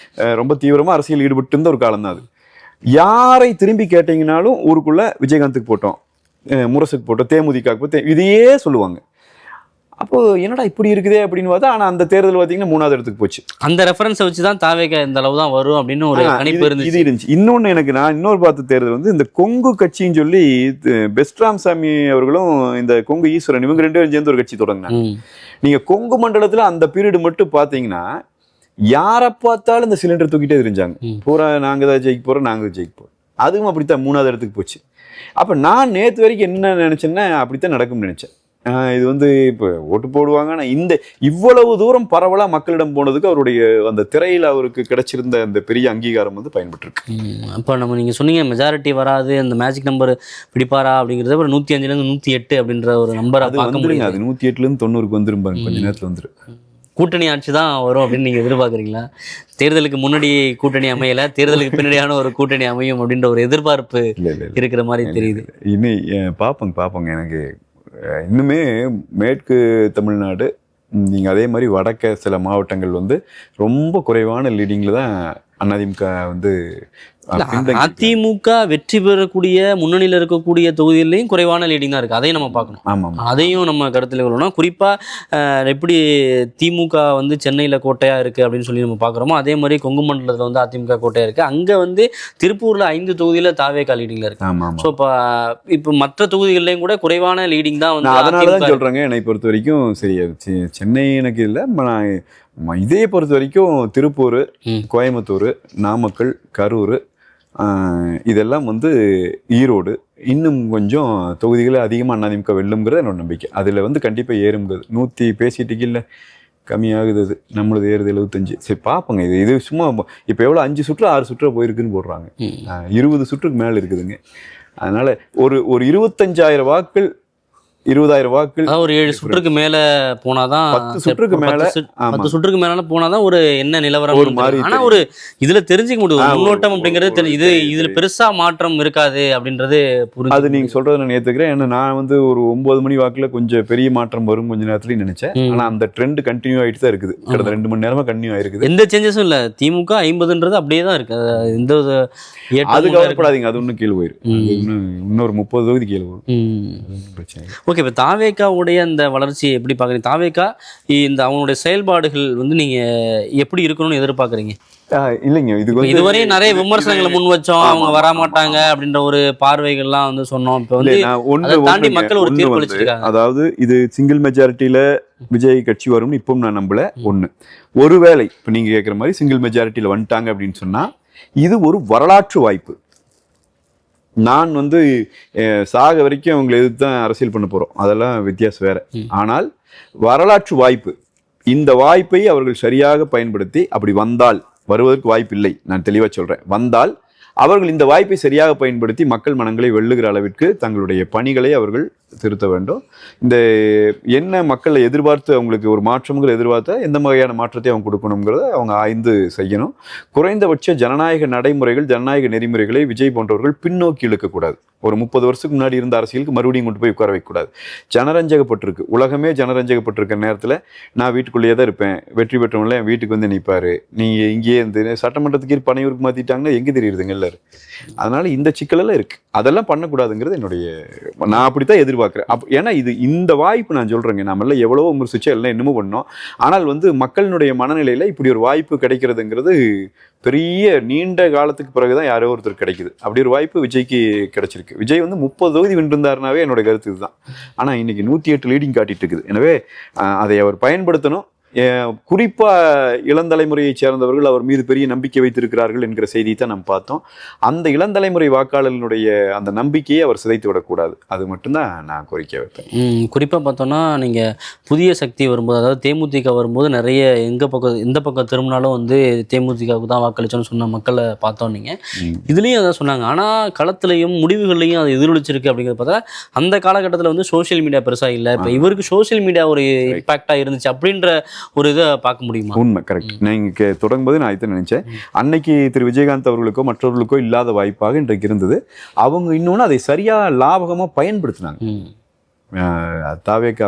ரொம்ப தீவிரமாக அரசியல் ஈடுபட்டு இருந்த ஒரு காலம் தான் அது. யாரை திரும்பி கேட்டீங்கன்னாலும் ஊருக்குள்ளே விஜயகாந்துக்கு போட்டோம், முரசுக்கு போட்டோம், தேமுதிகாக்கு போட்டோம், இதையே சொல்லுவாங்க. அப்போ என்னடா இப்படி இருக்குதே அப்படின்னு பார்த்தா, ஆனால் அந்த தேர்தல் பார்த்தீங்கன்னா 3வது இடத்துக்கு போச்சு. அந்த ரெஃபரன்ஸை வச்சு தான் தாவேக இந்த அளவு தான் வரும் அப்படின்னு ஒரு கணிப்பு இருந்துச்சு. இன்னொன்று நான் இன்னொரு பார்த்த தேர்தல் இந்த கொங்கு கட்சின்னு சொல்லி பெஸ்ட் ராமசாமி அவர்களும் இந்த கொங்கு ஈஸ்வரன் இவங்க 2 பேரும் சேர்ந்து ஒரு கட்சி தொடங்கினாங்க. நீங்க கொங்கு மண்டலத்தில் அந்த பீரியடு மட்டும் பார்த்தீங்கன்னா, யாரை பார்த்தாலும் இந்த சிலிண்டர் தூக்கிட்டே தெரிஞ்சாங்க. பூரா நாங்கள் தான் ஜெயிக்க போகிறோம், நாங்கள் ஜெயிக்க போகிறோம். அதுவும் அப்படித்தான் 3வது இடத்துக்கு போச்சு. அப்போ நான் நேற்று வரைக்கும் என்ன நினைச்சேன்னா, அப்படித்தான் நடக்கும்னு நினைச்சேன். இது இப்போ ஓட்டு போடுவாங்க. ஆனால் இவ்வளவு தூரம் பரவலாக மக்களிடம் போனதுக்கு அவருடைய அந்த திரையில் அவருக்கு கிடைச்சிருந்த அந்த பெரிய அங்கீகாரம் பயன்பட்டுருக்கு. அப்போ நீங்கள் சொன்னீங்க மெஜாரிட்டி வராது, அந்த மேஜிக் நம்பர் பிடிப்பாரா அப்படிங்கிறது ஒரு 105லேருந்து 108 அப்படின்ற ஒரு நம்பர். அது வந்துருங்க, அது 108லேருந்து 90க்கு வந்துரும் பாருங்க, கொஞ்ச நேரத்தில் வந்துடும். கூட்டணி ஆட்சி தான் வரும் அப்படின்னு நீங்கள் எதிர்பார்க்குறீங்களா? தேர்தலுக்கு முன்னாடி கூட்டணி அமையலை, தேர்தலுக்கு பின்னாடியான ஒரு கூட்டணி அமையும் அப்படின்ற ஒரு எதிர்பார்ப்பு இருக்கிற மாதிரி தெரியுது. இன்னும் பார்ப்போங்க. எனக்கு இன்னுமே மேற்கு தமிழ்நாடு, நீங்கள் அதே மாதிரி வடக்க சில மாவட்டங்கள் ரொம்ப குறைவான லீடிங்கில் தான் அதிமுக அதிமுக வெற்றி பெறக்கூடிய முன்னணியில் இருக்கக்கூடிய தொகுதியிலையும் குறைவான லீடிங் தான் இருக்குது. அதையும் நம்ம பார்க்கணும். ஆமாம், அதையும் நம்ம கருத்தில் கொள்ளணும். குறிப்பாக எப்படி திமுக சென்னையில் கோட்டையாக இருக்குது அப்படின்னு சொல்லி நம்ம பார்க்குறோமோ, அதே மாதிரி கொங்கு மண்டலத்தில் அதிமுக கோட்டையாக இருக்குது. அங்கே திருப்பூரில் 5 தொகுதியில் தாவேகா லீடிங்கில் இருக்குது. ஆமாம். ஸோ இப்போ மற்ற தொகுதிகள்லையும் கூட குறைவான லீடிங் தான் அதனால தான் சொல்கிறாங்க. என்னை பொறுத்த வரைக்கும் சரி, சென்னை எனக்கு இல்லை, இதே பொறுத்த வரைக்கும் திருப்பூர், கோயம்புத்தூர், நாமக்கல், கரூர், இதெல்லாம் ஈரோடு, இன்னும் கொஞ்சம் தொகுதிகளை அதிகமாக அதிமுக வெல்லுங்கிறது என்னோட நம்பிக்கை. அதில் கண்டிப்பாக ஏறுங்கிறது 100 பேசிட்டுக்கு இல்லை, கம்மியாகுது. அது நம்மளது ஏறுது 75. சரி பார்ப்போங்க. இது சும்மா இப்போ எவ்வளோ 5 சுற்று 6 சுற்று போயிருக்குன்னு போடுறாங்க. 20 சுற்றுக்கு மேலே இருக்குதுங்க. அதனால ஒரு 25,000 வாக்குகள், 20,000 வாக்குகள், ஒரு 7 சுற்றுக்கு மேல போனாதான், 10 சுற்றுக்கு மேல, 10 சுற்றுக்கு மேல போனாதான் ஒரு என்ன நிலவரம் ஒரு மாதிரி. ஆனா ஒரு இதுல தெரிஞ்சுக்க முடியும், முன்னோட்டம் அப்படிங்கிறது இதுல பெருசா மாற்றம் இருக்காது அப்படின்றது புரியுது. அது நீங்க சொல்றதை நான் ஏத்துக்கிறேன். ஏன்னா நான் ஒரு 9 மணி வாக்குல கொஞ்சம் பெரிய மாற்றம் வரும் கொஞ்ச நேரத்துல நினைச்சேன். ஆனா அந்த ட்ரெண்ட் கண்டினியூ ஆயிட்டு தான் இருக்குது. கடந்த 2 மணி நேரமா கண்டினியூ ஆயிருக்குது. எந்த சேஞ்சஸும் இல்ல. திமுக 50ன்றது அப்படியே தான் இருக்கு. இந்த அது கவலைப்படாதீங்க, அது இன்னும் கீழே போயிடும். இன்னொரு 30 தொகுதி கீழே வரும். பிரச்சனை. ஓகே, இப்போ தாவேகாவுடைய அந்த வளர்ச்சியை எப்படி பார்க்குறீங்க? தாவேகா இந்த அவங்களுடைய செயல்பாடுகள் நீங்க எப்படி இருக்கணும்னு எதிர்பார்க்குறீங்க? இல்லைங்க, இதுவரை நிறைய விமர்சனங்களை முன் வச்சோம், அவங்க வரமாட்டாங்க அப்படின்ற ஒரு பார்வைகள்லாம் சொன்னோம். இப்போ தாண்டி மக்கள் ஒரு தீர்ப்பு அளிச்சிருக்காங்க. அதாவது இது சிங்கிள் மெஜாரிட்டியில விஜய் கட்சி வரும்னு இப்போ நான் நம்பல. ஒருவேளை இப்போ நீங்க கேட்குற மாதிரி சிங்கிள் மெஜாரிட்டியில வந்துட்டாங்க அப்படின்னு சொன்னா, இது ஒரு வரலாற்று வாய்ப்பு. நான் சாக வரைக்கும் அவங்களை எதிர்த்து தான் அரசியல் பண்ண போறோம், அதெல்லாம் வித்தியாசம் வேற. ஆனால் வரலாற்று வாய்ப்பு, இந்த வாய்ப்பை அவர்கள் சரியாக பயன்படுத்தி அப்படி வந்தால், வருவதற்கு வாய்ப்பு இல்லை, நான் தெளிவா சொல்றேன், வந்தால் அவர்கள் இந்த வாய்ப்பை சரியாக பயன்படுத்தி மக்கள் மனங்களை வெல்லுகிற அளவிற்கு தங்களுடைய பணிகளை அவர்கள் திருத்த வேண்டும். இந்த என்ன மக்களை எதிர்பார்த்து அவங்களுக்கு ஒரு மாற்றங்கள் எதிர்பார்த்தா எந்த வகையான மாற்றத்தை அவங்க கொடுக்கணுங்கிறத அவங்க ஆய்ந்து செய்யணும். குறைந்தபட்ச ஜனநாயக நடைமுறைகள், ஜனநாயக நெறிமுறைகளை விஜய் போன்றவர்கள் பின்னோக்கி இழுக்கக்கூடாது. ஒரு 30 வருஷத்துக்கு முன்னாடி இருந்த அரசியலுக்கு மறுபடியும் கொண்டு போய் உட்கார வைக்கக்கூடாது. ஜனரஞ்சகப்பட்டிருக்கு, உலகமே ஜனரஞ்சகப்பட்டிருக்க நேரத்தில் நான் வீட்டுக்குள்ளேயே தான் இருப்பேன், வெற்றி பெற்றவங்கள என் வீட்டுக்கு வந்து நிற்பாரு, நீங்கள் இங்கேயே இருந்து சட்டமன்றத்துக்கு பணியூருக்கு மாற்றிட்டாங்கன்னா எங்கே தெரியுதுங்க எல்லாரும். அதனால இந்த சிக்கலெல்லாம் இருக்குது, அதெல்லாம் பண்ணக்கூடாதுங்கிறது என்னுடைய, நான் அப்படித்தான் எதிர்பார்க்குறேன். ஏன்னா இது இந்த வாய்ப்பு நான் சொல்கிறேங்க, நம்மளாம் எவ்வளவோ விமர்சிச்சு எல்லாம் என்னமோ பண்ணோம். ஆனால் மக்களினுடைய மனநிலையில் இப்படி ஒரு வாய்ப்பு கிடைக்கிறதுங்கிறது பெரிய நீண்ட காலத்துக்கு பிறகுதான் யாரோ ஒருத்தர் கிடைக்குது. அப்படி ஒரு வாய்ப்பு விஜய்க்கு கிடைச்சிருக்கு. விஜய் 30 தொகுதி வென்றிருந்தாருனாவே என்னோட கருத்து இதுதான். ஆனால் இன்னைக்கு 108 லீடிங் காட்டிட்டு இருக்குது. எனவே அதை அவர் பயன்படுத்தணும். குறிப்பாக இளந்தலைமுறையை சேர்ந்தவர்கள் அவர் மீது பெரிய நம்பிக்கை வைத்திருக்கிறார்கள் என்கிற செய்தியை தான் நம்ம பார்த்தோம். அந்த இளந்தலைமுறை வாக்காளர்களுடைய அந்த நம்பிக்கையை அவர் சிதைத்து விடக்கூடாது. அது மட்டும்தான் நான் கோரிக்கை வைப்பேன். குறிப்பாக பார்த்தோன்னா நீங்கள் புதிய சக்தி வரும்போது, அதாவது தேமுதிக வரும்போது நிறைய எந்த பக்கம் திரும்பினாலும் தேமுதிகவுக்கு தான் வாக்களிச்சோன்னு சொன்ன மக்களை பார்த்தோம். நீங்கள் இதுலேயும் அதான் சொன்னாங்க. ஆனால் களத்துலையும் முடிவுகள்லையும் அது எதிரொலிச்சிருக்கு அப்படிங்கிறத பார்த்தா அந்த காலகட்டத்தில் சோஷியல் மீடியா பெருசாக இல்லை. இப்போ இவருக்கு சோஷியல் மீடியா ஒரு இம்பாக்டாக இருந்துச்சு அப்படின்ற ஒரு இதை பார்க்க முடியுமா? உண்மை, கரெக்ட். நீங்க தொடங்கும்போது நான் இதை நினைச்சேன். அன்னைக்கு திரு விஜயகாந்த் அவர்களுக்கோ மற்றவர்களுக்கோ இல்லாத வாய்ப்பாக இன்றைக்கு இருந்தது. அவங்க இன்னொன்று அதை சரியா லாபகமா பயன்படுத்தினாங்க. தாவேக்கா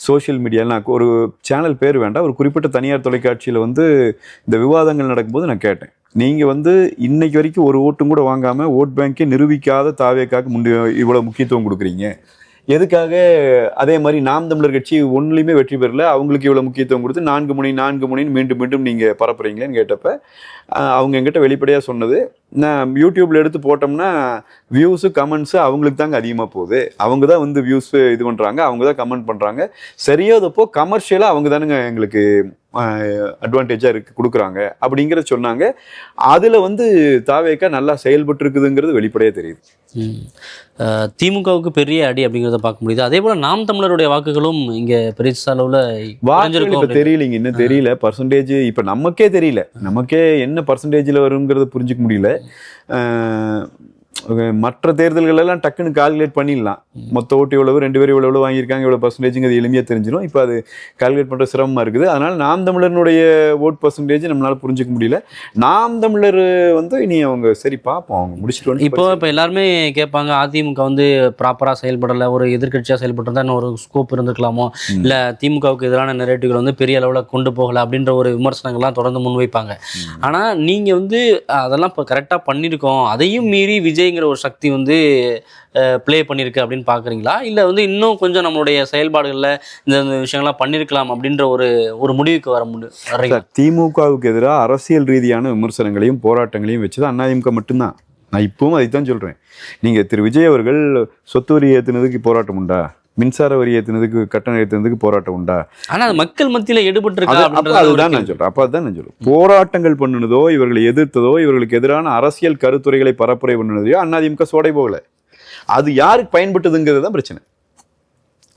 சோஷியல் மீடியா, ஒரு சேனல் பேர் வேண்டாம், ஒரு குறிப்பிட்ட தனியார் தொலைக்காட்சியில் இந்த விவாதங்கள் நடக்கும்போது நான் கேட்டேன், நீங்கள் இன்னைக்கு வரைக்கும் ஒரு ஓட்டும் கூட வாங்காமல் ஓட் பேங்கை நிரூபிக்காத தாவேக்காவுக்கு இவ்வளோ முக்கியத்துவம் கொடுக்குறீங்க, எதுக்காக? அதே மாதிரி நாம் தமிழர் கட்சி ஒன்றுலையுமே வெற்றி பெறல, அவங்களுக்கு இவ்வளோ முக்கியத்துவம் கொடுத்து 4 முனைன்னு மீண்டும் மீண்டும் நீங்கள் பரப்புறீங்களேன்னு கேட்டப்ப அவங்க எங்கிட்ட வெளிப்படையாக சொன்னது, நான் யூடியூப்பில் எடுத்து போட்டோம்னா வியூஸு கமெண்ட்ஸு அவங்களுக்கு தாங்க அதிகமாக போகுது, அவங்க தான் வியூஸ் இது பண்ணுறாங்க, அவங்க தான் கமெண்ட் பண்ணுறாங்க, சரியாதப்போ கமர்ஷியலாக அவங்க தானுங்க எங்களுக்கு அட்வான்டேஜாக கொடுக்குறாங்க அப்படிங்கிறத சொன்னாங்க. அதில் தாவேக்கா நல்லா செயல்பட்டு இருக்குதுங்கிறது வெளிப்படையாக தெரியுது. திமுகவுக்கு பெரிய அடி அப்படிங்கிறத பார்க்க முடியுது. அதே போல் நாம் தமிழருடைய வாக்குகளும் இங்கே பெரிய அளவில் இப்போ தெரியலைங்க, இன்னும் தெரியல பர்சன்டேஜ். இப்போ நமக்கே தெரியல, நமக்கே என்ன பர்சன்டேஜில் வருங்கிறத புரிஞ்சுக்க முடியல. மற்ற தேர்தல்கள் எல்லாம் டக்குன்னு கால்குலேட் பண்ணிடலாம், மொத்த ஓட்டு எவ்வளவு, 2 பேர் எவ்வளவு வாங்கியிருக்காங்க, எவ்வளோ பர்சன்டேஜுங்க, அது எளிமையாக தெரிஞ்சிடும். இப்போ அது கால்குலேட் பண்ணுற சிரமமாக இருக்குது. அதனால் நாம் தமிழனுடைய ஓட் பர்சன்டேஜ் நம்மளால் புரிஞ்சுக்க முடியல. நாம் தமிழர் இனி அவங்க சரி பார்ப்போம், அவங்க முடிச்சுட்டு இப்போ எல்லாருமே கேட்பாங்க, அதிமுக ப்ராப்பராக செயல்படலை, ஒரு எதிர்கட்சியாக செயல்பட்டு இன்னும் ஒரு ஸ்கோப் இருந்திருக்கலாமோ, இல்லை திமுகவுக்கு எதிரான நெரேட்டிவ்கள் பெரிய அளவில் கொண்டு போகலை அப்படின்ற ஒரு விமர்சனங்கள்லாம் தொடர்ந்து முன்வைப்பாங்க. ஆனால் நீங்கள் அதெல்லாம் இப்போ கரெக்டாக பண்ணியிருக்கோம், அதையும் மீறி விஜய்ங்கிற ஒரு சக்தி ப்ளே பண்ணியிருக்கு அப்படின்னு பார்க்குறீங்களா? இல்லை இன்னும் கொஞ்சம் நம்மளுடைய செயல்பாடுகளில் இந்த விஷயங்கள்லாம் பண்ணியிருக்கலாம் அப்படின்ற ஒரு முடிவுக்கு வர திமுகவுக்கு எதிராக அரசியல் ரீதியான விமர்சனங்களையும் போராட்டங்களையும் வச்சது அதிமுக மட்டும்தான். நான் இப்பவும் அதைத்தான் சொல்கிறேன். நீங்கள் திரு விஜய் அவர்கள் சொத்து வரி ஏற்றுனதுக்கு போராட்டம் உண்டா? மின்சார வரி ஏற்றுனதுக்கு, கட்டணம் ஏற்றுனதுக்கு போராட்டம் உண்டா? ஆனால் அது மக்கள் மத்தியில் எடுபட்டு அதுதான் நான் சொல்கிறேன். அப்போ அதுதான் நான் சொல்லுவேன். போராட்டங்கள் பண்ணுனதோ, இவர்களை எதிர்த்ததோ, இவர்களுக்கு எதிரான அரசியல் கருத்துரைகளை பரப்புரை பண்ணுனதையோ அதிமுக சோடை போகலை. அது யாருக்கு பயன்பட்டதுங்கிறது தான் பிரச்சனை.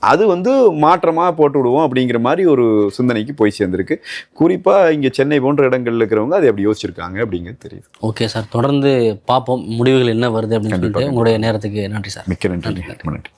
அது மாற்றமாக போட்டு விடுவோம் அப்படிங்கிற மாதிரி ஒரு சிந்தனைக்கு போய் சேர்ந்துருக்கு. குறிப்பாக இங்கே சென்னை போன்ற இடங்கள்ல இருக்கிறவங்க அதை அப்படி யோசிச்சிருக்காங்க அப்படிங்கிறது தெரியுது. ஓகே சார், தொடர்ந்து பார்ப்போம் முடிவுகள் என்ன வருது அப்படின்னு சொல்லிட்டு. உங்களுடைய நேரத்துக்கு நன்றி சார். மிக்க நன்றி. நன்றி.